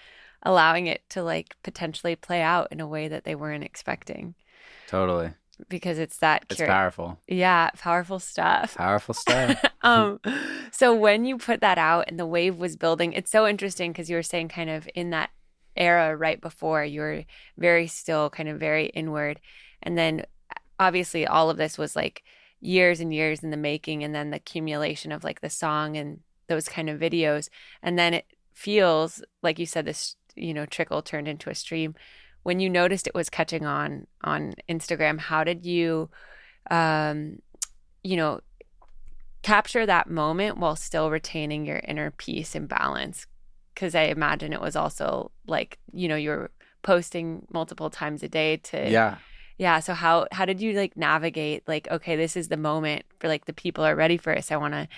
[SPEAKER 1] allowing it to like potentially play out in a way that they weren't expecting,
[SPEAKER 2] Totally.
[SPEAKER 1] because it's that
[SPEAKER 2] It's
[SPEAKER 1] cure.
[SPEAKER 2] powerful.
[SPEAKER 1] Yeah, powerful stuff.
[SPEAKER 2] Powerful stuff.
[SPEAKER 1] um, so when you put that out and the wave was building, it's so interesting because you were saying kind of in that era right before, you were very still, kind of very inward. And then obviously all of this was like years and years in the making, and then the accumulation of like the song and those kind of videos. And then it feels like you said, this, you know, trickle turned into a stream. When you noticed it was catching on Instagram, how did you um, you know, capture that moment while still retaining your inner peace and balance? Because I imagine it was also like, you know, you're posting multiple times a day to,
[SPEAKER 2] Yeah.
[SPEAKER 1] yeah. So how did you like navigate like, okay, this is the moment for like the people are ready for this. I want to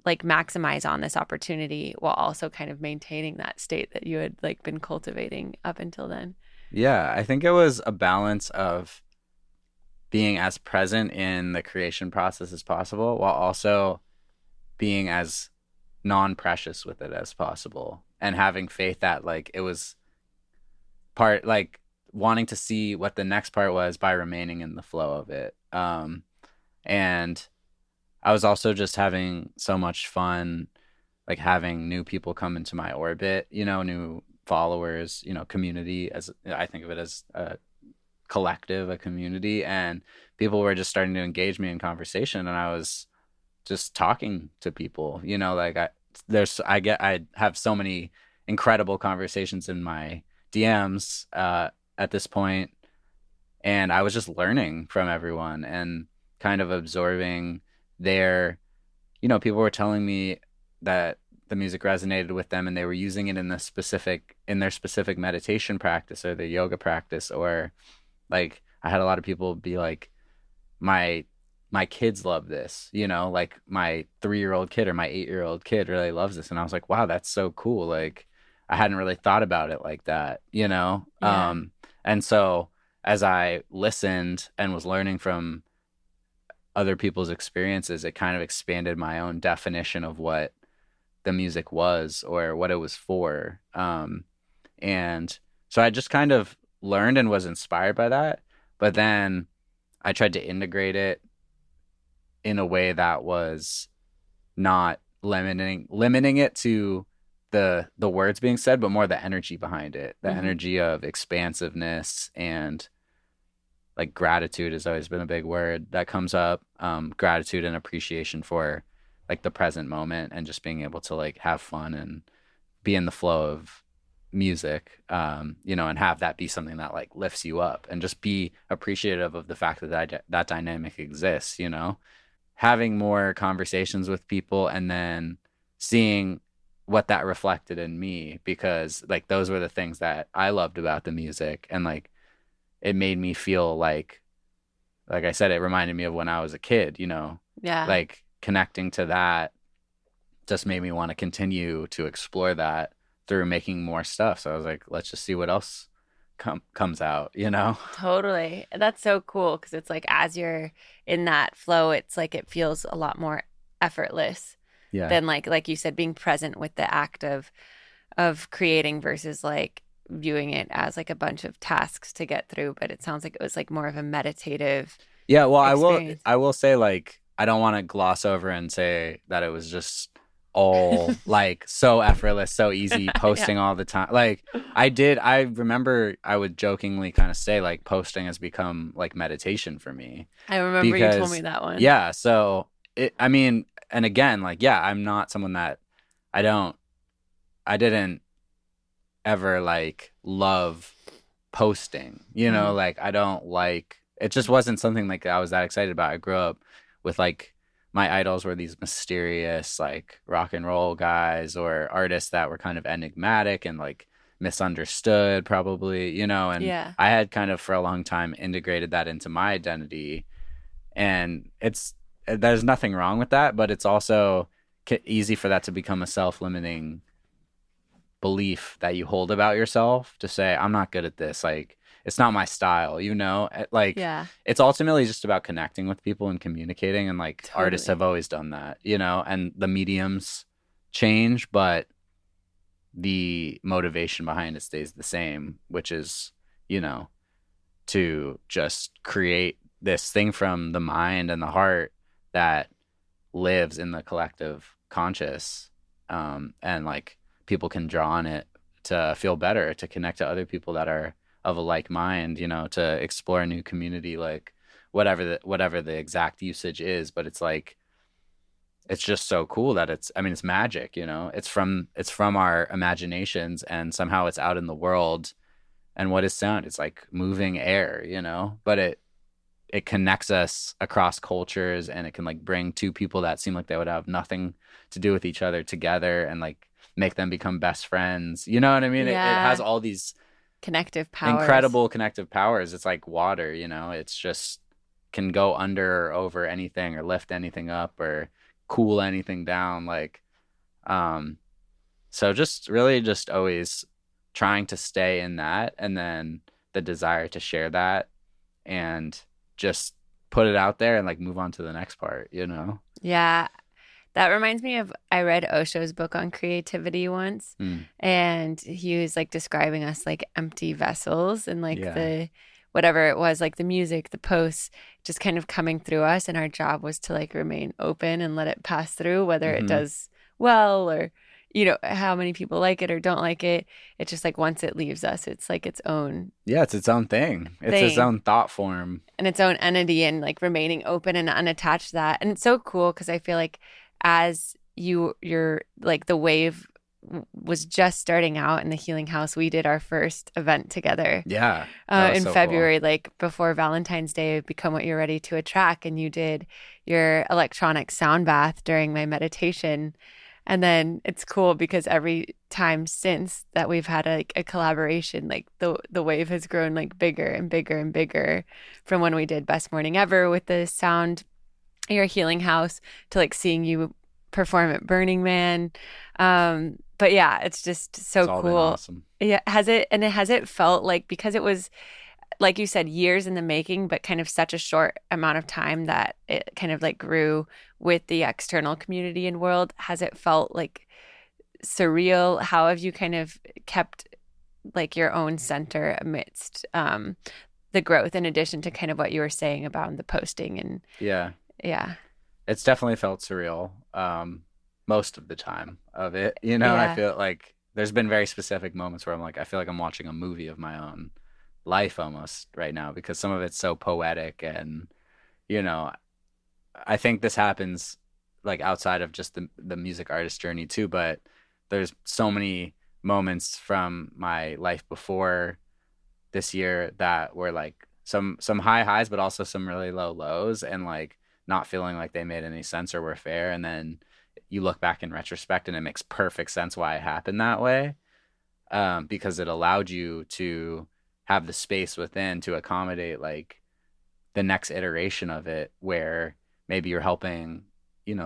[SPEAKER 1] like maximize on this opportunity while also kind of maintaining that state that you had like been cultivating up until then.
[SPEAKER 2] Yeah. I think it was a balance of being as present in the creation process as possible while also being as non-precious with it as possible, and having faith that like it was part like wanting to see what the next part was by remaining in the flow of it. And I was also just having so much fun, like having new people come into my orbit, you know, new followers, you know, community, as I think of it, as a collective, a community, and people were just starting to engage me in conversation, and I was just talking to people, you know, like I have so many incredible conversations in my DMs at this point, and I was just learning from everyone and kind of absorbing their, you know, people were telling me that the music resonated with them and they were using it in their specific meditation practice or their yoga practice, or like I had a lot of people be like, my my kids love this, you know, like my 3-year-old kid or my 8-year-old kid really loves this. And I was like, wow, that's so cool. Like I hadn't really thought about it like that, you know?
[SPEAKER 1] Yeah.
[SPEAKER 2] And so as I listened and was learning from other people's experiences, it kind of expanded my own definition of what the music was or what it was for. And so I just kind of learned and was inspired by that. But then I tried to integrate it in a way that was not limiting it to the words being said, but more the energy behind it, the
[SPEAKER 1] Mm-hmm.
[SPEAKER 2] energy of expansiveness, and like gratitude has always been a big word that comes up. Gratitude and appreciation for like the present moment and just being able to like have fun and be in the flow of music, you know, and have that be something that like lifts you up, and just be appreciative of the fact that that dynamic exists, you know, having more conversations with people and then seeing what that reflected in me, because like those were the things that I loved about the music, and like it made me feel like I said, it reminded me of when I was a kid, you know,
[SPEAKER 1] Yeah.
[SPEAKER 2] like connecting to that just made me want to continue to explore that through making more stuff. So I was like, let's just see what else comes out, you know?
[SPEAKER 1] Totally. That's so cool because it's like as you're in that flow, it's like it feels a lot more effortless
[SPEAKER 2] Yeah.
[SPEAKER 1] than like you said, being present with the act of creating versus like viewing it as like a bunch of tasks to get through. But it sounds like it was like more of a meditative
[SPEAKER 2] Yeah, well,
[SPEAKER 1] experience.
[SPEAKER 2] I will say like I don't want to gloss over and say that it was just all like so effortless, so easy
[SPEAKER 1] Yeah.
[SPEAKER 2] posting all the time. Like I remember I would jokingly kind of say like posting has become like meditation for me,
[SPEAKER 1] I remember you told me
[SPEAKER 2] because
[SPEAKER 1] that one.
[SPEAKER 2] yeah, so I mean, and again, like yeah, I'm not someone that I don't I didn't ever like love posting,
[SPEAKER 1] Mhm.
[SPEAKER 2] like I don't like it, just wasn't something like I was that excited about. I grew up with like my idols were these mysterious like rock and roll guys or artists that were kind of enigmatic and like misunderstood probably, and
[SPEAKER 1] Yeah.
[SPEAKER 2] I had kind of for a long time integrated that into my identity. And there's nothing wrong with that, but it's also easy for that to become a self-limiting belief that you hold about yourself to say, I'm not good at this. Like, it's not my style, Like,
[SPEAKER 1] Yeah.
[SPEAKER 2] it's ultimately just about connecting with people and communicating. And like, artists
[SPEAKER 1] Totally.
[SPEAKER 2] have always done that, and the mediums change, but the motivation behind it stays the same, which is, you know, to just create this thing from the mind and the heart that lives in the collective conscious, and like people can draw on it to feel better, to connect to other people that are of a like mind, to explore a new community, like whatever the exact usage is. But it's like it's just so cool that it's magic, it's from our imaginations, and somehow it's out in the world. And what is sound? It's like moving air, but it connects us across cultures, and it can like bring two people that seem like they would have nothing to do with each other together, and like make them become best friends. You know what I mean? It has
[SPEAKER 1] Yeah.
[SPEAKER 2] all these
[SPEAKER 1] Connective powers.
[SPEAKER 2] incredible connective powers. It's like water, it's just can go under or over anything, or lift anything up, or cool anything down. Like, um, so just really just always trying to stay in that, and then the desire to share that, and just put it out there and like move on to the next part.
[SPEAKER 1] Yeah. That reminds me of I read Osho's book on creativity once,
[SPEAKER 2] Mm,
[SPEAKER 1] and he was like describing us like empty vessels, and like
[SPEAKER 2] yeah.
[SPEAKER 1] the whatever it was, like the music, the posts just kind of coming through us, and our job was to like remain open and let it pass through, whether it
[SPEAKER 2] Hmm.
[SPEAKER 1] does well or how many people like it or don't like it. It's just like once it leaves us, it's like its own
[SPEAKER 2] Yeah, it's its own thing. It's its
[SPEAKER 1] thing
[SPEAKER 2] own thought form.
[SPEAKER 1] and its own entity, and like remaining open and unattached to that. And it's so cool because I feel like as you're like the wave was just starting out in the healing house. We did our first event together
[SPEAKER 2] Yeah, that was
[SPEAKER 1] in
[SPEAKER 2] so cool.
[SPEAKER 1] February, like before Valentine's Day, Become What You're Ready to Attract. And you did your electronic sound bath during my meditation. And then it's cool because every time since that we've had a collaboration, like the wave has grown like bigger and bigger and bigger from when we did Best Morning Ever with the sound, your healing house, to like seeing you perform at Burning Man. But yeah, it's just
[SPEAKER 2] It's
[SPEAKER 1] so
[SPEAKER 2] all been
[SPEAKER 1] cool.
[SPEAKER 2] awesome.
[SPEAKER 1] Yeah, has it felt like, because it was like you said, years in the making, but kind of such a short amount of time that it kind of like grew with the external community and world, has it felt like surreal? How have you kind of kept like your own center amidst the growth, in addition to kind of what you were saying about the posting and
[SPEAKER 2] Yeah,
[SPEAKER 1] yeah.
[SPEAKER 2] it's definitely felt surreal. Most of the time of it, I
[SPEAKER 1] Yeah.
[SPEAKER 2] feel like there's been very specific moments where I'm like, I feel like I'm watching a movie of my own life almost right now, because some of it's so poetic. And you know I think this happens like outside of just the music artist journey too, but there's so many moments from my life before this year that were like some high highs, but also some really low lows, and like not feeling like they made any sense or were fair. And then you look back in retrospect, and it makes perfect sense why it happened that way, because it allowed you to have the space within to accommodate like the next iteration of it, where maybe you're helping,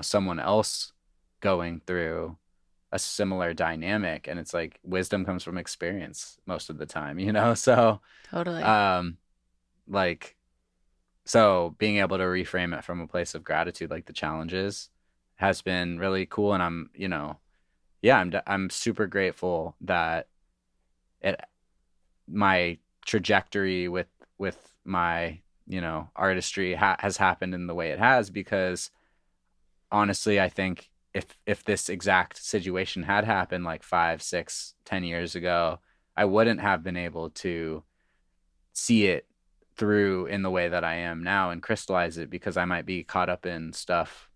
[SPEAKER 2] someone else going through a similar dynamic. And it's like wisdom comes from experience most of the time, so
[SPEAKER 1] Totally.
[SPEAKER 2] um like so being able to reframe it from a place of gratitude, like the challenges, has been really cool. And yeah, I'm super grateful that it my trajectory with my artistry has happened in the way it has, because honestly, I think if this exact situation had happened like 5, 6, 10 years ago, I wouldn't have been able to see it through in the way that I am now and crystallize it, because I might be caught up in stuff,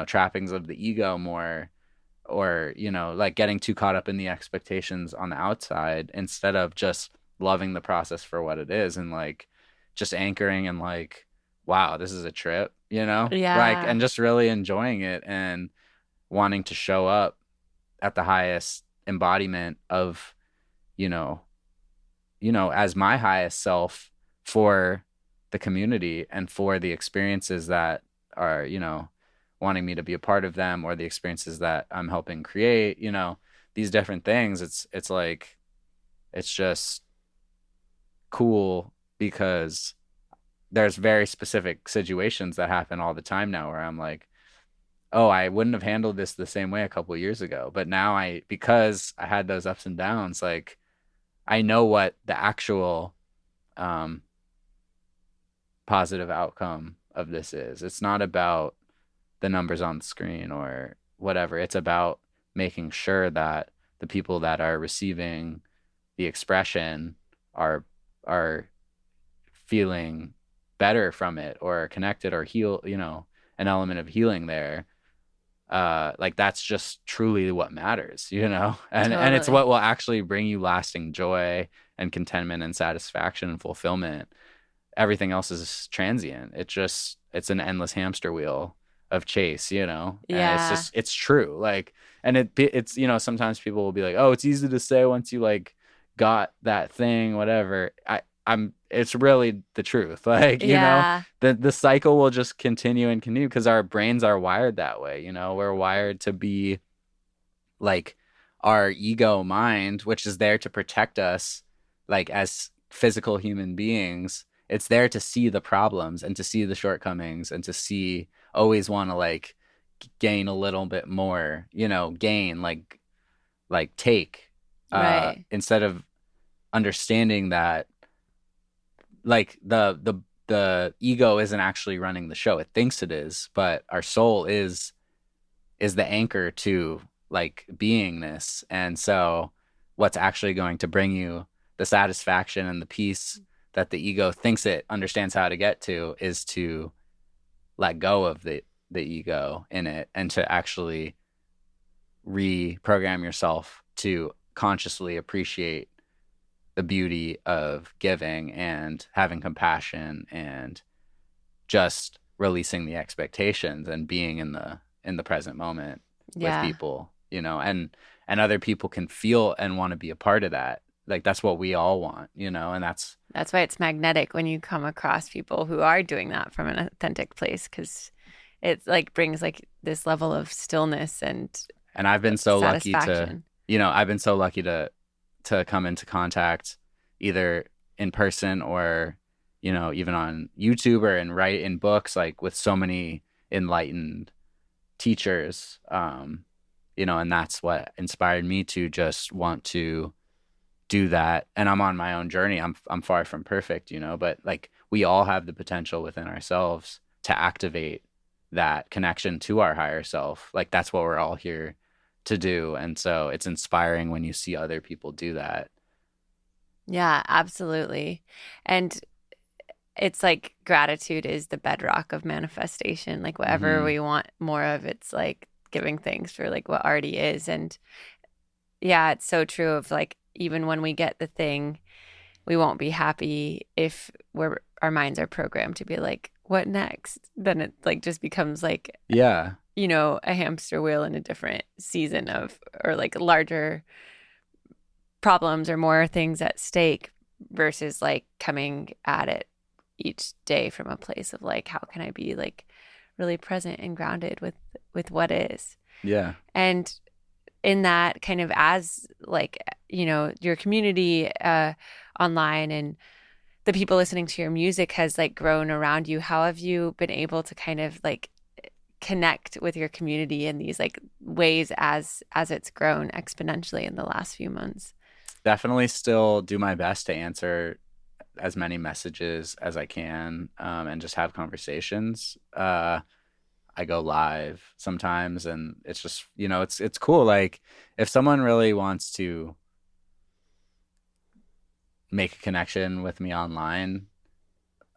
[SPEAKER 2] trappings of the ego more, or like getting too caught up in the expectations on the outside, instead of just loving the process for what it is, and like just anchoring and like, wow, this is a trip, like,
[SPEAKER 1] Yeah.
[SPEAKER 2] and just really enjoying it and wanting to show up at the highest embodiment of, you know, as my highest self for the community and for the experiences that are, wanting me to be a part of them, or the experiences that I'm helping create, these different things. It's like, it's just cool because there's very specific situations that happen all the time now where I'm like, oh, I wouldn't have handled this the same way a couple of years ago. But now because I had those ups and downs, like I know what the actual um, positive outcome of this is. It's not about the numbers on the screen or whatever. It's about making sure that the people that are receiving the expression are feeling better from it, or connected, or heal, an element of healing there. Like that's just truly what matters, and it's
[SPEAKER 1] Totally.
[SPEAKER 2] what will actually bring you lasting joy and contentment and satisfaction and fulfillment. Everything else is transient. It's an endless hamster wheel of chase, and
[SPEAKER 1] Yeah.
[SPEAKER 2] it's true. Like, and it's, sometimes people will be like, oh, it's easy to say once you like got that thing, whatever. It's really the truth. Like,
[SPEAKER 1] Yeah.
[SPEAKER 2] the cycle will just continue and continue because our brains are wired that way. We're wired to be like our ego mind, which is there to protect us, like as physical human beings. It's there to see the problems and to see the shortcomings and to see, always want to like gain a little bit more, gain, like take,
[SPEAKER 1] Right.
[SPEAKER 2] instead of understanding that like the ego isn't actually running the show. It thinks it is, but our soul is the anchor to like beingness. And so what's actually going to bring you the satisfaction and the peace that the ego thinks it understands how to get to is to let go of the ego in it, and to actually reprogram yourself to consciously appreciate the beauty of giving and having compassion and just releasing the expectations and being in the present moment with
[SPEAKER 1] Yeah.
[SPEAKER 2] people, and other people can feel and want to be a part of that. Like that's what we all want, and that's
[SPEAKER 1] That's why it's magnetic when you come across people who are doing that from an authentic place, because it like brings like this level of stillness and
[SPEAKER 2] and I've been so lucky to,
[SPEAKER 1] satisfaction.
[SPEAKER 2] I've been so lucky to come into contact either in person or, even on YouTube or and write in books, like with so many enlightened teachers, and that's what inspired me to just want to do that. And I'm on my own journey. I'm far from perfect, but like we all have the potential within ourselves to activate that connection to our higher self. Like that's what we're all here to do. And so it's inspiring when you see other people do that.
[SPEAKER 1] Yeah, absolutely. And it's like gratitude is the bedrock of manifestation. Like whatever
[SPEAKER 2] Hmm.
[SPEAKER 1] we want more of, it's like giving thanks for like what already is. And yeah, it's so true of like even when we get the thing, we won't be happy if our minds are programmed to be like, what next? Then it like just becomes like,
[SPEAKER 2] Yeah.
[SPEAKER 1] a hamster wheel in a different season of, or like larger problems or more things at stake versus like coming at it each day from a place of like, how can I be like really present and grounded with what is.
[SPEAKER 2] Yeah.
[SPEAKER 1] And in that kind of as like, your community online and the people listening to your music has like grown around you, how have you been able to kind of like connect with your community in these like ways as it's grown exponentially in the last few months?
[SPEAKER 2] Definitely still do my best to answer as many messages as I can, and just have conversations. I go live sometimes, and it's just, it's cool. Like if someone really wants to make a connection with me online,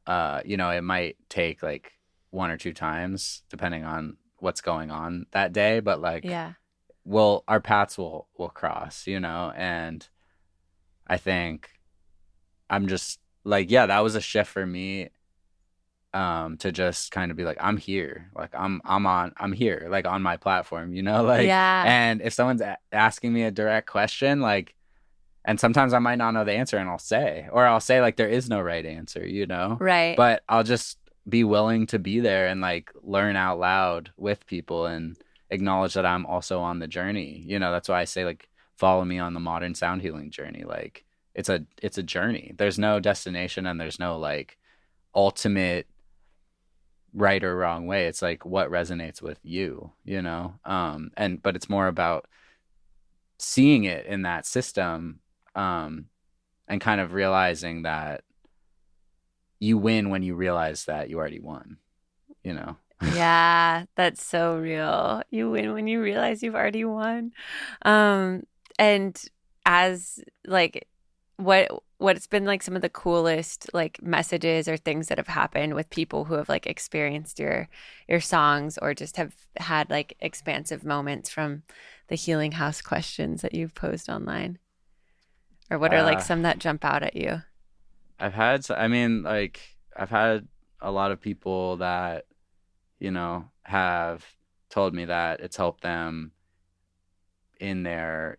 [SPEAKER 2] it might take like one or two times depending on what's going on that day, but like
[SPEAKER 1] Yeah.
[SPEAKER 2] our paths will cross, and I think I'm just like, yeah, that was a shift for me, to just kind of be like, I'm here, like I'm here, like on my platform, like,
[SPEAKER 1] Yeah.
[SPEAKER 2] and if someone's asking me a direct question, like, and sometimes I might not know the answer, and I'll say like there is no right answer,
[SPEAKER 1] Right.
[SPEAKER 2] but I'll just be willing to be there and like learn out loud with people and acknowledge that I'm also on the journey. That's why I say like follow me on the modern sound healing journey. Like it's a journey. There's no destination and there's no like ultimate right or wrong way. It's like what resonates with you. But it's more about seeing it in that system, um and kind of realizing that you win when you realize that you already won, you know.
[SPEAKER 1] Yeah, that's so real. You win when you realize you've already won. Um, and as like what what's been like some of the coolest like messages or things that have happened with people who have like experienced your songs or just have had like expansive moments from the healing house questions that you've posed online? Or what are like
[SPEAKER 2] uh
[SPEAKER 1] some that jump out at you?
[SPEAKER 2] I mean, like I've had a lot of people that have told me that it's helped them in their,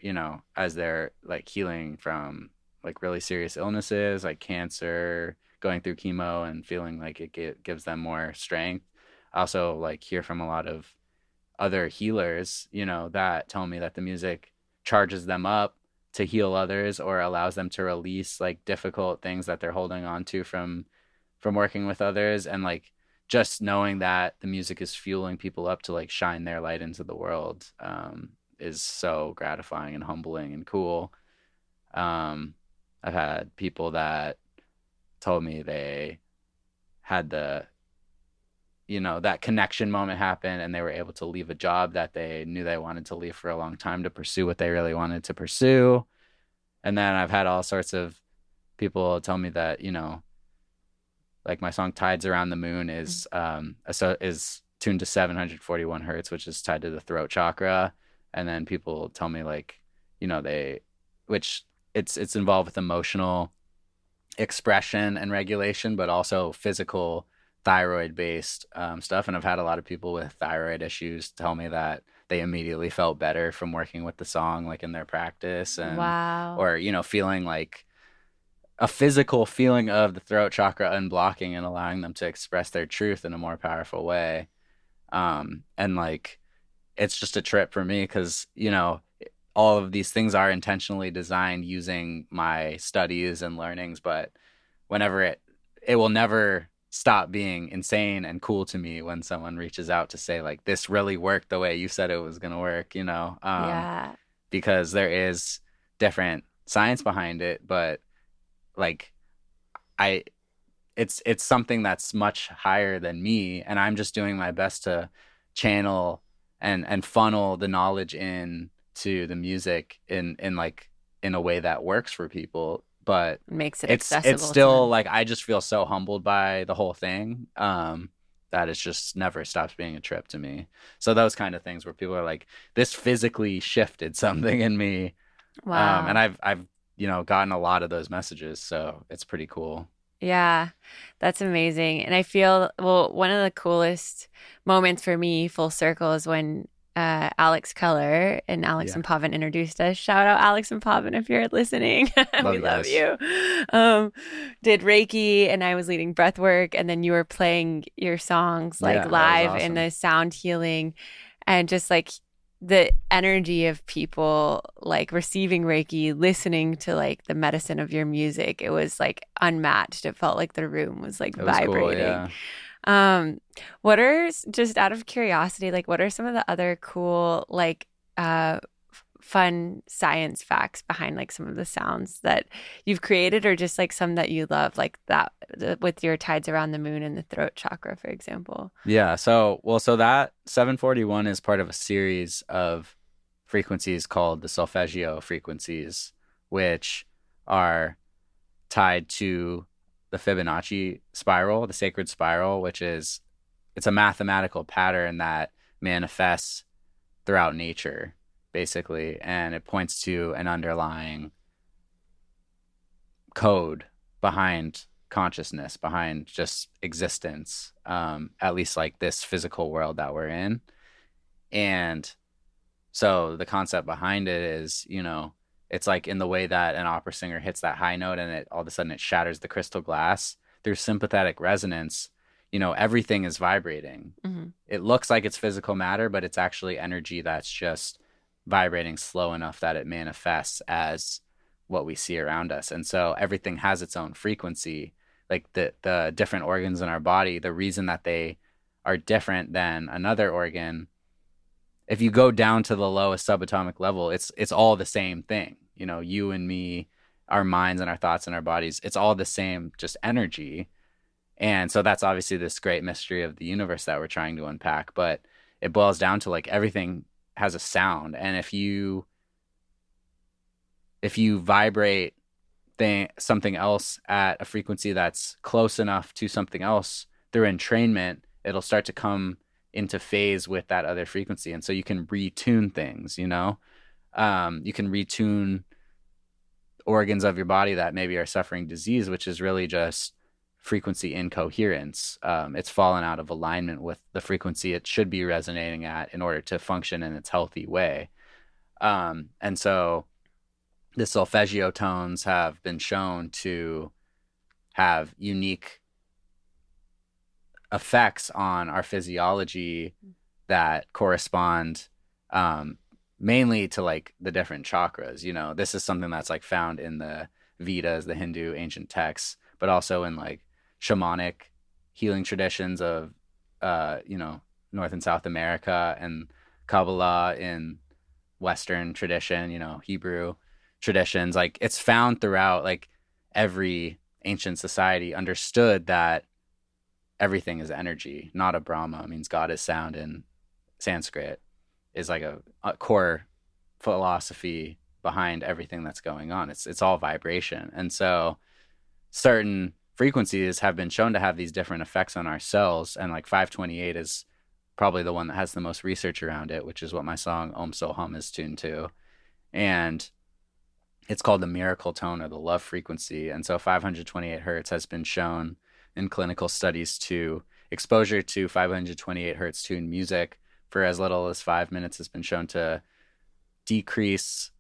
[SPEAKER 2] as they're like healing from like really serious illnesses like cancer, going through chemo and feeling like it gives them more strength. I also like hear from a lot of other healers, that tell me that the music charges them up to heal others or allows them to release like difficult things that they're holding on to from working with others. And like just knowing that the music is fueling people up to like shine their light into the world, is so gratifying and humbling and cool. um, I've had people that told me they had that connection moment happen and they were able to leave a job that they knew they wanted to leave for a long time to pursue what they really wanted to pursue. And then I've had all sorts of people tell me that, like my song Tides Around the Moon is tuned to 741 hertz, which is tied to the throat chakra. And then people tell me like, they which it's involved with emotional expression and regulation, but also physical thyroid based stuff. And I've had a lot of people with thyroid issues tell me that they immediately felt better from working with the song, like in their practice, and
[SPEAKER 1] Wow.
[SPEAKER 2] or feeling like a physical feeling of the throat chakra unblocking and allowing them to express their truth in a more powerful way. And like it's just a trip for me because all of these things are intentionally designed using my studies and learnings, but whenever it will never stop being insane and cool to me when someone reaches out to say like this really worked the way you said it was going to work,
[SPEAKER 1] Yeah.
[SPEAKER 2] because there is different science behind it, but like I it's something that's much higher than me, and I'm just doing my best to channel and funnel the knowledge in to the music in like in a way that works for people. But
[SPEAKER 1] Makes it
[SPEAKER 2] it's
[SPEAKER 1] accessible to
[SPEAKER 2] still
[SPEAKER 1] them.
[SPEAKER 2] like I just feel so humbled by the whole thing, that it's just never stops being a trip to me. So those kind of things where people are like, this physically shifted something in me. And
[SPEAKER 1] Wow.
[SPEAKER 2] I've gotten a lot of those messages, so it's pretty cool.
[SPEAKER 1] Yeah, that's amazing. And I feel, well, one of the coolest moments for me, full circle, is when Alex Keller and Alex
[SPEAKER 2] Yeah.
[SPEAKER 1] and Pavin introduced us. Shout out Alex and Pavin if you're listening.
[SPEAKER 2] Love
[SPEAKER 1] We
[SPEAKER 2] you
[SPEAKER 1] love
[SPEAKER 2] guys.
[SPEAKER 1] you. Um, did Reiki and I was leading breath work, and then you were playing your songs like
[SPEAKER 2] Yeah, that was
[SPEAKER 1] live in
[SPEAKER 2] awesome.
[SPEAKER 1] the sound healing and just like the energy of people like receiving Reiki, listening to like the medicine of your music. It was like unmatched. It felt like the room was like
[SPEAKER 2] It was cool,
[SPEAKER 1] vibrating.
[SPEAKER 2] yeah.
[SPEAKER 1] Um, what are just out of curiosity, like what are some of the other cool like fun science facts behind like some of the sounds that you've created or just like some that you love like that with your tides around the moon and the throat chakra, for example?
[SPEAKER 2] Yeah, so that 741 is part of a series of frequencies called the solfeggio frequencies, which are tied to the Fibonacci spiral, the sacred spiral, which is it's a mathematical pattern that manifests throughout nature, basically, and it points to an underlying code behind consciousness, behind just existence, at least like this physical world that we're in. And so the concept behind it is, it's like in the way that an opera singer hits that high note and it all of a sudden it shatters the crystal glass through sympathetic resonance. Everything is vibrating.
[SPEAKER 1] Mm-hmm.
[SPEAKER 2] It looks like it's physical matter, but it's actually energy that's just vibrating slow enough that it manifests as what we see around us. And so everything has its own frequency. Like the different organs in our body, the reason that they are different than another organ, if you go down to the lowest subatomic level, it's all the same thing. You and me, our minds and our thoughts and our bodies, it's all the same, just energy. And so that's obviously this great mystery of the universe that we're trying to unpack. But it boils down to like everything has a sound. And if you vibrate something else at a frequency that's close enough to something else through entrainment, it'll start to come into phase with that other frequency. And so you can retune things, you can retune organs of your body that maybe are suffering disease, which is really just frequency incoherence. It's fallen out of alignment with the frequency it should be resonating at in order to function in its healthy way. And so the solfeggio tones have been shown to have unique effects on our physiology that correspond mainly to like the different chakras. This is something that's like found in the Vedas, the Hindu ancient texts, but also in like shamanic healing traditions of North and South America, and Kabbalah in Western tradition, Hebrew traditions. Like it's found throughout, like every ancient society understood that everything is energy. Nada Brahma means God is sound in Sanskrit, is like a core philosophy behind everything that's going on. It's all vibration. And so certain frequencies have been shown to have these different effects on our cells. And like 528 is probably the one that has the most research around it, which is what my song Om So Hum is tuned to. And it's called the miracle tone or the love frequency. And so 528 hertz has been shown in clinical studies to exposure to 528 hertz tuned music for as little as 5 minutes has been shown to decrease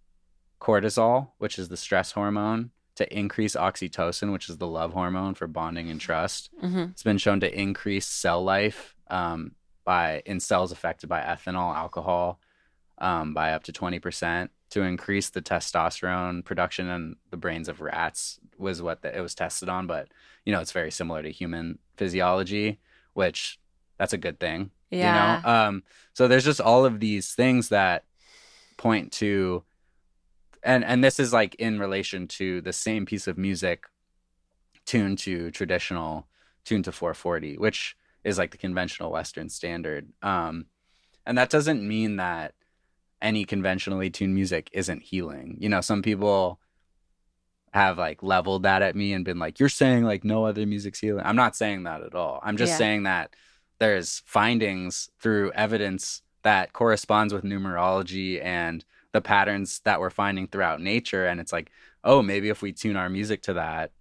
[SPEAKER 2] cortisol, which is the stress hormone, to increase oxytocin, which is the love hormone for bonding and trust.
[SPEAKER 1] Mm-hmm.
[SPEAKER 2] It's been shown to increase cell life in cells affected by ethanol, alcohol, by up to 20%, to increase the testosterone production in the brains of rats was what it was tested on. But, it's very similar to human physiology, which that's a good thing.
[SPEAKER 1] Yeah.
[SPEAKER 2] So there's just all of these things that point to, and this is like in relation to the same piece of music tuned to 440, which is like the conventional Western standard. And that doesn't mean that any conventionally tuned music isn't healing. Some people have like leveled that at me and been like, you're saying like no other music's healing. I'm not saying that at all. I'm just saying that there's findings through evidence that corresponds with numerology and the patterns that we're finding throughout nature. And it's like, oh, maybe if we tune our music to that,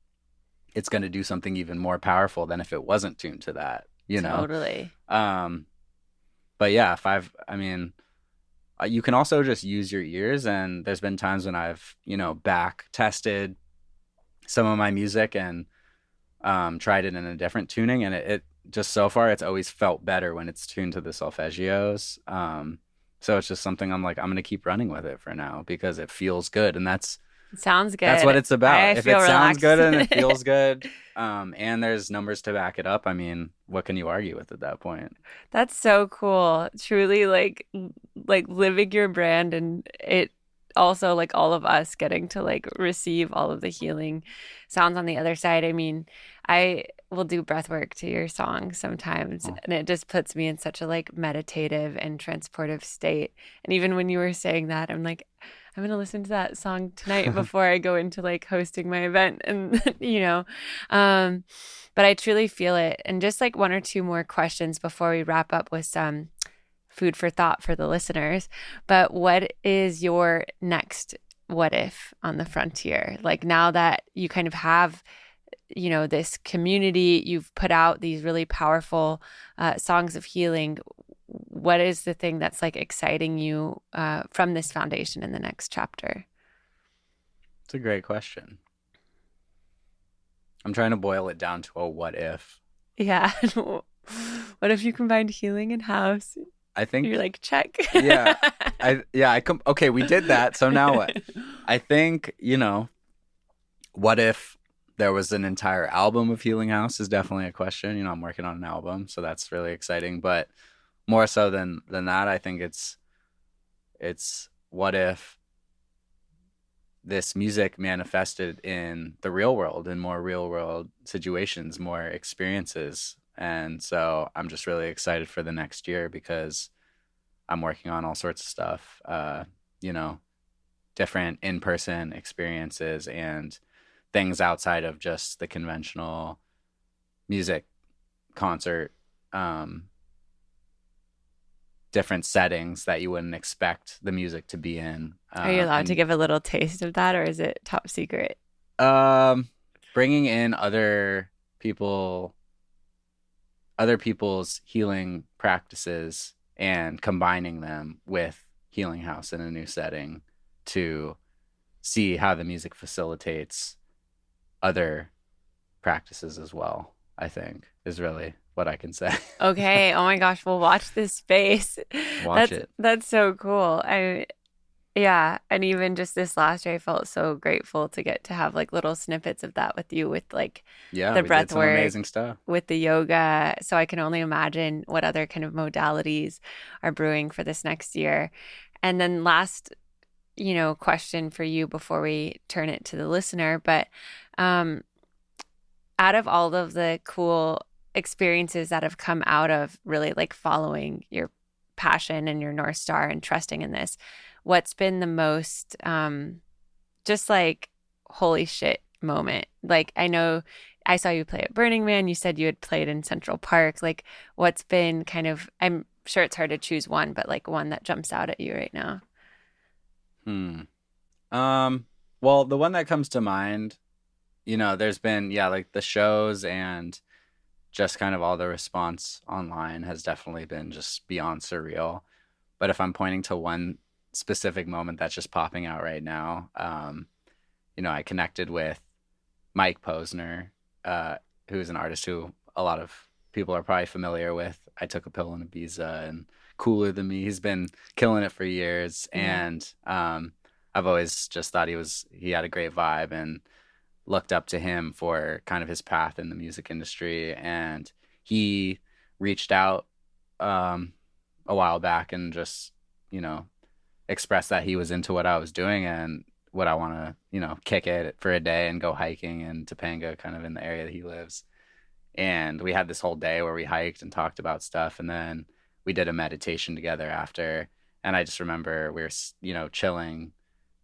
[SPEAKER 2] it's going to do something even more powerful than if it wasn't tuned to that,
[SPEAKER 1] Totally.
[SPEAKER 2] But yeah, you can also just use your ears. And there's been times when I've, back tested some of my music and tried it in a different tuning. And it just so far, it's always felt better when it's tuned to the solfeggios. So it's just something I'm going to keep running with it for now because it feels good. And
[SPEAKER 1] sounds good.
[SPEAKER 2] That's what it's about. If it sounds
[SPEAKER 1] relaxed.
[SPEAKER 2] good and it feels good, and there's numbers to back it up, what can you argue with at that point?
[SPEAKER 1] That's so cool. Truly like living your brand, and it also like all of us getting to like receive all of the healing sounds on the other side. I will do breath work to your songs sometimes, and it just puts me in such a like meditative and transportive state. And even when you were saying that, I'm like, I'm going to listen to that song tonight before I go into like hosting my event. And, but I truly feel it. And just like one or two more questions before we wrap up with some food for thought for the listeners. But what is your next what if on the frontier? Like now that you kind of have this community. You've put out these really powerful songs of healing. What is the thing that's like exciting you from this foundation in the next chapter?
[SPEAKER 2] It's a great question. I'm trying to boil it down to a what if.
[SPEAKER 1] Yeah. What if you combined healing and house?
[SPEAKER 2] I
[SPEAKER 1] You're
[SPEAKER 2] think,
[SPEAKER 1] like, check.
[SPEAKER 2] yeah, okay, we did that. So now what? I think, what if there was an entire album of Healing House is definitely a question. I'm working on an album, so that's really exciting. But more so than that, I think it's what if this music manifested in the real world, in more real world situations, more experiences. And so I'm just really excited for the next year because I'm working on all sorts of stuff, you know, different in person experiences and things outside of just the conventional music concert, different settings that you wouldn't expect the music to be in.
[SPEAKER 1] Are you allowed to
[SPEAKER 2] And
[SPEAKER 1] give a little taste of that, or is it top secret?
[SPEAKER 2] um, bringing in people, other people's healing practices and combining them with Healing House in a new setting to see how the music facilitates other practices as well, I think is really what I can say.
[SPEAKER 1] Okay. Oh my gosh. Well, watch this space.
[SPEAKER 2] Watch
[SPEAKER 1] That's
[SPEAKER 2] it.
[SPEAKER 1] that's so cool. Yeah, and even just this last year, I felt so grateful to get to have like little snippets of that with you, with like
[SPEAKER 2] Yeah,
[SPEAKER 1] the
[SPEAKER 2] we did
[SPEAKER 1] breath
[SPEAKER 2] some
[SPEAKER 1] work,
[SPEAKER 2] amazing stuff.
[SPEAKER 1] with the yoga. So I can only imagine what other kind of modalities are brewing for this next year. And then last, question for you before we turn it to the listener, but um, out of all of the cool experiences that have come out of really like following your passion and your North Star and trusting in this, what's been the most just like holy shit moment? Like, I know I saw you play at Burning Man. You said you had played in Central Park. Like, what's been kind of, I'm sure it's hard to choose one, but like one that jumps out at you right now.
[SPEAKER 2] Hmm. Um, well, the one that comes to mind, there's been, yeah, like the shows and just kind of all the response online has definitely been just beyond surreal. But if I'm pointing to one specific moment that's just popping out right now, I connected with Mike Posner, who's an artist who a lot of people are probably familiar with. I Took a Pill in Ibiza and Cooler Than Me. He's been killing it for years,
[SPEAKER 1] Yeah.
[SPEAKER 2] and I've always just thought he had a great vibe and looked up to him for kind of his path in the music industry. And he reached out um, a while back and just you know expressed that he was into what I was doing and would I want to kick it for a day and go hiking in Topanga, kind of in the area that he lives. And we had this whole day where we hiked and talked about stuff, and then we did a meditation together after. And I just remember we were chilling,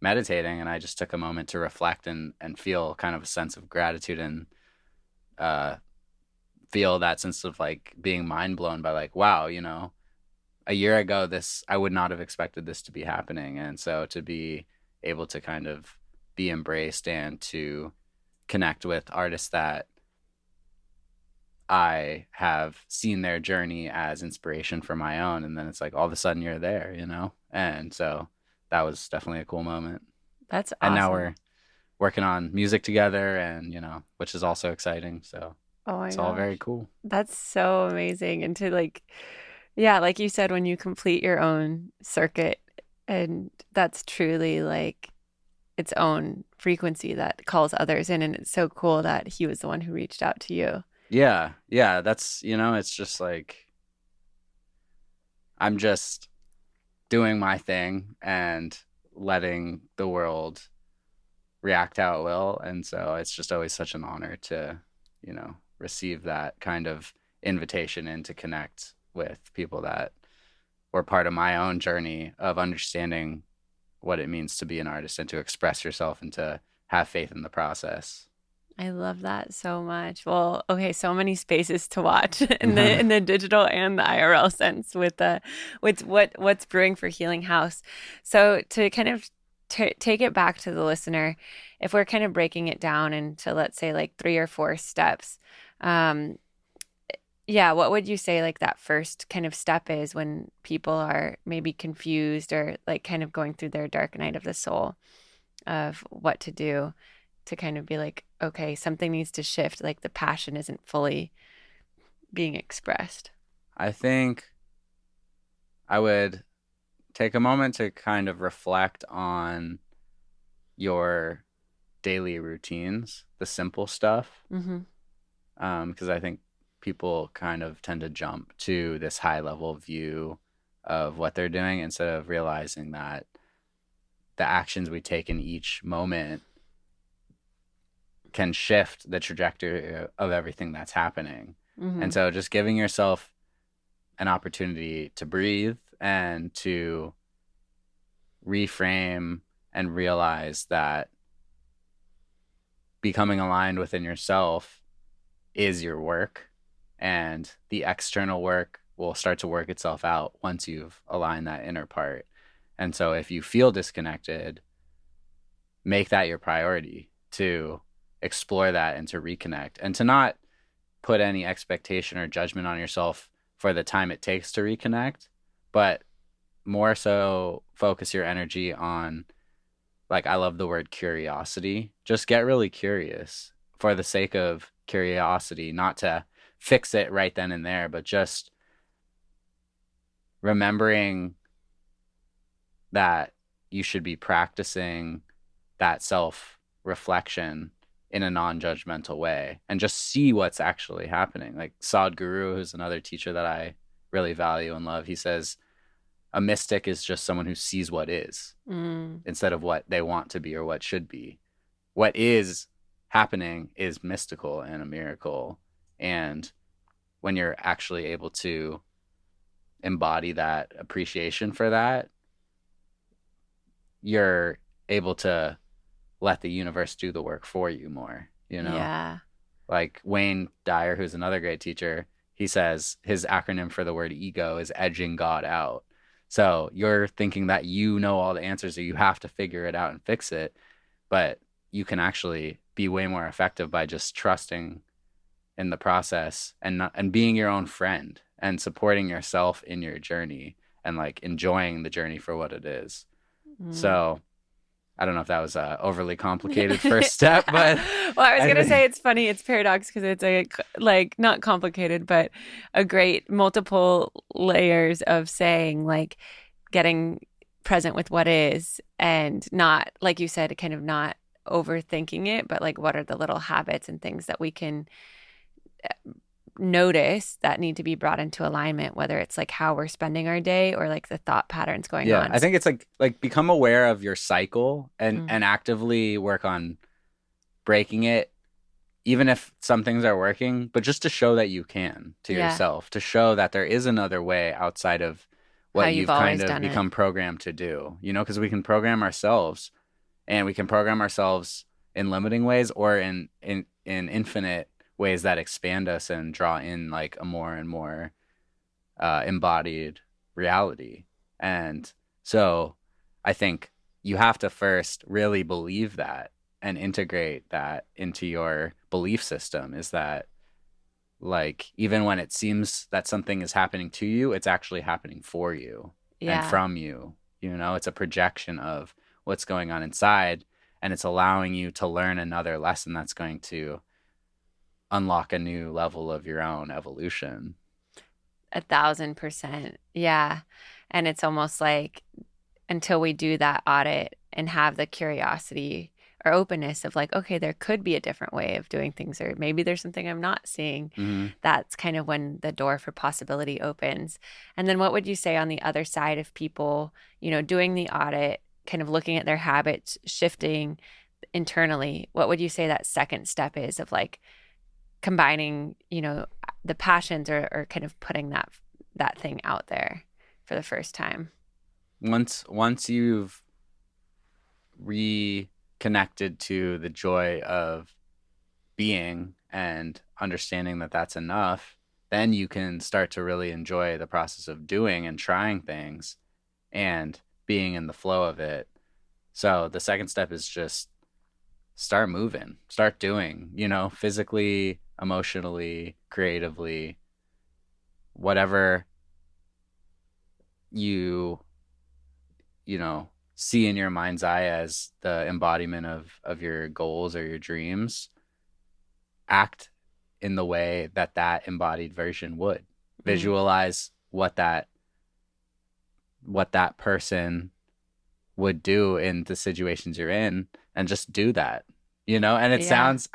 [SPEAKER 2] meditating, and I just took a moment to reflect and feel kind of a sense of gratitude and uh feel that sense of like being mind blown by like, wow, a year ago this I would not have expected this to be happening. And so to be able to kind of be embraced and to connect with artists that I have seen their journey as inspiration for my own, and then it's like all of a sudden you're there. And so that was definitely a cool moment.
[SPEAKER 1] That's
[SPEAKER 2] And now
[SPEAKER 1] awesome.
[SPEAKER 2] we're working on music together, and which is also exciting. So
[SPEAKER 1] Oh my
[SPEAKER 2] it's all
[SPEAKER 1] gosh.
[SPEAKER 2] very cool.
[SPEAKER 1] That's so amazing. And to like, yeah, like you said, when you complete your own circuit, and that's truly like its own frequency that calls others in. And it's so cool that he was the one who reached out to you.
[SPEAKER 2] Yeah, yeah, that's it's just like I'm just doing my thing and letting the world react how it will. And so it's just always such an honor to, receive that kind of invitation and to connect with people that were part of my own journey of understanding what it means to be an artist and to express yourself and to have faith in the process.
[SPEAKER 1] I love that so much. Well, okay, so many spaces to watch in the digital and the IRL sense with what's brewing for Healing House. So to kind of take it back to the listener. If we're kind of breaking it down into, let's say, like 3 or 4 steps, um, yeah, what would you say like that first kind of step is when people are maybe confused or like kind of going through their dark night of the soul of what to do to kind of be like, okay, something needs to shift, like the passion isn't fully being expressed?
[SPEAKER 2] I think I would take a moment to kind of reflect on your daily routines, the simple stuff,
[SPEAKER 1] Mm-hmm.
[SPEAKER 2] because I think people kind of tend to jump to this high level view of what they're doing instead of realizing that the actions we take in each moment can shift the trajectory of everything that's happening.
[SPEAKER 1] Mm-hmm.
[SPEAKER 2] And so just giving yourself an opportunity to breathe and to reframe and realize that becoming aligned within yourself is your work, and the external work will start to work itself out once you've aligned that inner part. And so if you feel disconnected, make that your priority to explore that and to reconnect and to not put any expectation or judgment on yourself for the time it takes to reconnect, but more so focus your energy on, like, I love the word curiosity. Just get really curious for the sake of curiosity, not to fix it right then and there, but just remembering that you should be practicing that self reflection in a non-judgmental way and just see what's actually happening. Like Sadhguru, who's another teacher that I really value and love, he says a mystic is just someone who sees what is instead of what they want to be or what should be. What is happening is mystical and a miracle. And when you're actually able to embody that appreciation for that, you're able to let the universe do the work for you more, you know?
[SPEAKER 1] Yeah.
[SPEAKER 2] Like Wayne Dyer, who's another great teacher, he says his acronym for the word ego is edging God out. So you're thinking that you know all the answers or you have to figure it out and fix it, but you can actually be way more effective by just trusting in the process and not, and being your own friend and supporting yourself in your journey and like enjoying the journey for what it is.
[SPEAKER 1] Mm.
[SPEAKER 2] So I don't know if that was a overly complicated first step, but
[SPEAKER 1] well, I was gonna say
[SPEAKER 2] think,
[SPEAKER 1] it's funny. It's paradox because it's a like not complicated, but a great multiple layers of saying like getting present with what is and not like you said, kind of not overthinking it, but like what are the little habits and things that we can notice that need to be brought into alignment, whether it's like how we're spending our day or like the thought patterns going
[SPEAKER 2] yeah,
[SPEAKER 1] on.
[SPEAKER 2] I think it's like become aware of your cycle and
[SPEAKER 1] Mm.
[SPEAKER 2] and actively work on breaking it, even if some things are working, but just to show that you can to
[SPEAKER 1] Yeah.
[SPEAKER 2] yourself, to show that there is another way outside of
[SPEAKER 1] How
[SPEAKER 2] what
[SPEAKER 1] you've
[SPEAKER 2] you've kind
[SPEAKER 1] always
[SPEAKER 2] of
[SPEAKER 1] done it.
[SPEAKER 2] become programmed to do, you know, because we can program ourselves and we can program ourselves in limiting ways or in infinite ways that expand us and draw in like a more and more embodied reality. And so I think you have to first really believe that and integrate that into your belief system, is that like even when it seems that something is happening to you, it's actually happening for you and
[SPEAKER 1] Yeah.
[SPEAKER 2] from you. You know, it's a projection of what's going on inside, and it's allowing you to learn another lesson that's going to unlock a new level of your own evolution.
[SPEAKER 1] 1,000%. Yeah. And it's almost like until we do that audit and have the curiosity or openness of like, okay, there could be a different way of doing things, or maybe there's something I'm not seeing.
[SPEAKER 2] Mm-hmm.
[SPEAKER 1] That's kind of when the door for possibility opens. And then what would you say on the other side of people, doing the audit, kind of looking at their habits, shifting internally? What would you say that second step is of like combining, the passions or kind of putting that thing out there for the first time?
[SPEAKER 2] Once you've reconnected to the joy of being and understanding that that's enough, then you can start to really enjoy the process of doing and trying things and being in the flow of it. So the second step is just start moving, start doing, physically, emotionally, creatively, whatever you, see in your mind's eye as the embodiment of your goals or your dreams. Act in the way that embodied version would. Visualize what that person would do in the situations you're in, and just do that, and it sounds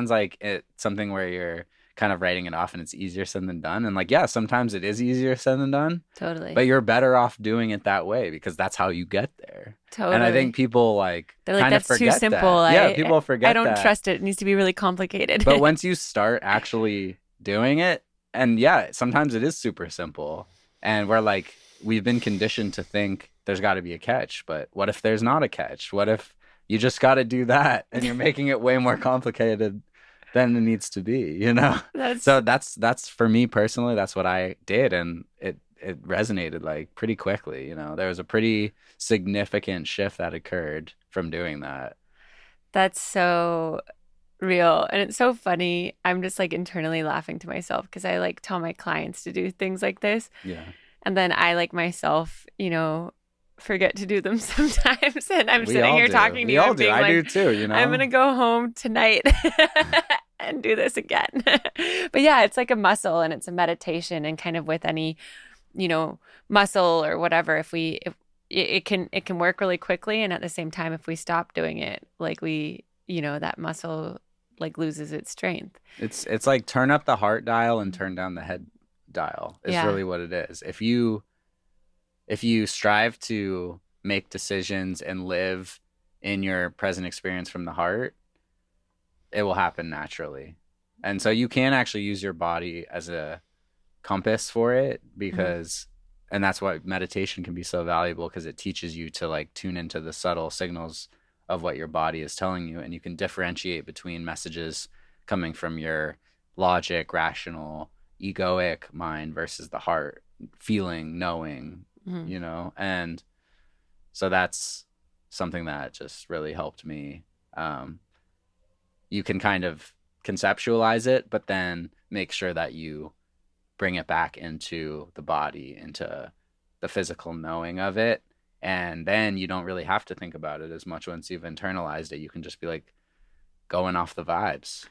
[SPEAKER 2] like it's something where you're kind of writing it off and it's easier said than done. And like, yeah, sometimes it is easier said than done.
[SPEAKER 1] Totally.
[SPEAKER 2] But you're better off doing it that way because that's how you get there.
[SPEAKER 1] Totally.
[SPEAKER 2] And I think people they're like,
[SPEAKER 1] kind of forget too simple.
[SPEAKER 2] That. Yeah, people forget that.
[SPEAKER 1] I don't trust it. It needs to be really complicated.
[SPEAKER 2] But once you start actually doing it, and yeah, sometimes it is super simple. And we've been conditioned to think there's got to be a catch. But what if there's not a catch? What if you just got to do that and you're making it way more complicated than it needs to be, So that's for me personally, that's what I did. And it resonated like pretty quickly. There was a pretty significant shift that occurred from doing that.
[SPEAKER 1] That's so real. And it's so funny. I'm just like internally laughing to myself because I like tell my clients to do things like this.
[SPEAKER 2] Yeah.
[SPEAKER 1] And then I like myself, forget to do them sometimes. And I'm sitting here talking to you and being like,
[SPEAKER 2] I do too,
[SPEAKER 1] I'm going to go home tonight and do this again. But yeah, it's like a muscle and it's a meditation, and kind of with any, muscle or whatever, if it can work really quickly. And at the same time, if we stop doing it, like that muscle like loses its strength.
[SPEAKER 2] It's like turn up the heart dial and turn down the head dial is really what it is. If you strive to make decisions and live in your present experience from the heart, it will happen naturally. And so you can actually use your body as a compass for it, because and that's why meditation can be so valuable, because it teaches you to like tune into the subtle signals of what your body is telling you, and you can differentiate between messages coming from your logic, rational, egoic mind versus the heart, feeling, knowing, and so that's something that just really helped me. You can kind of conceptualize it, but then make sure that you bring it back into the body, into the physical knowing of it. And then you don't really have to think about it as much once you've internalized it. You can just be like going off the vibes,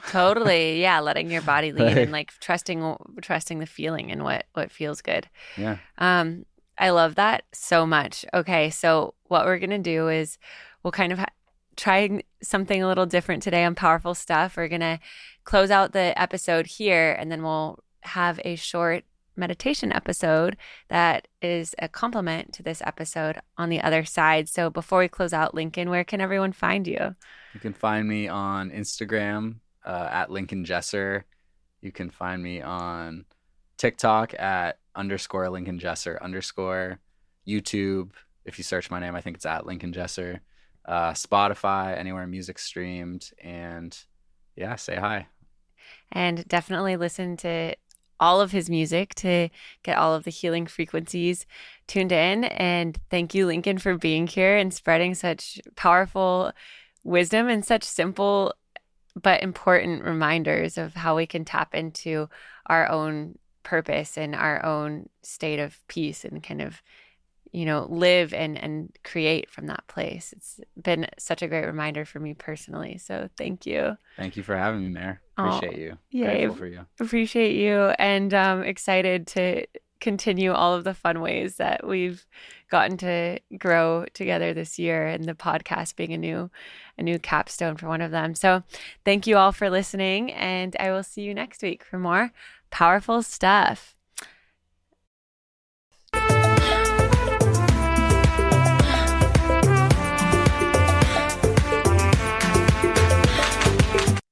[SPEAKER 1] Totally. Yeah. Letting your body lead and like trusting the feeling and what feels good.
[SPEAKER 2] Yeah.
[SPEAKER 1] I love that so much. Okay. So what we're going to do is we'll kind of try something a little different today on Powerful Stuff. We're going to close out the episode here, and then we'll have a short meditation episode that is a complement to this episode on the other side. So before we close out, Lincoln, where can everyone find you?
[SPEAKER 2] You can find me on Instagram at Lincoln Jesser. You can find me on TikTok at _ Lincoln Jesser _ YouTube. If you search my name, I think it's at Lincoln Jesser. Spotify, anywhere music's streamed, and yeah, say hi.
[SPEAKER 1] And definitely listen to all of his music to get all of the healing frequencies tuned in. And thank you, Lincoln, for being here and spreading such powerful wisdom and such simple but important reminders of how we can tap into our own purpose and our own state of peace and kind of, live and create from that place. It's been such a great reminder for me personally. So thank you.
[SPEAKER 2] Thank you for having me, Mare. Appreciate you.
[SPEAKER 1] Yay.
[SPEAKER 2] Grateful for you.
[SPEAKER 1] Appreciate you. And excited to continue all of the fun ways that we've gotten to grow together this year, and the podcast being a new capstone for one of them. So thank you all for listening, and I will see you next week for more powerful stuff.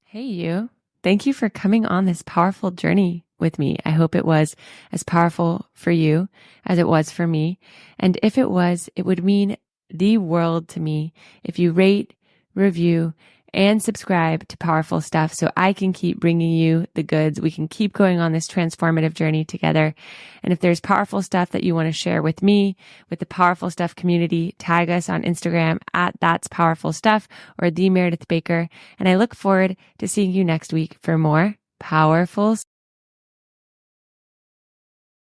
[SPEAKER 1] Hey, you. Thank you for coming on this powerful journey with me. I hope it was as powerful for you as it was for me. And if it was, it would mean the world to me if you rate, review, and subscribe to Powerful Stuff so I can keep bringing you the goods. We can keep going on this transformative journey together. And if there's powerful stuff that you want to share with me, with the Powerful Stuff community, tag us on Instagram at That's Powerful Stuff or The Meredith Baker. And I look forward to seeing you next week for more powerful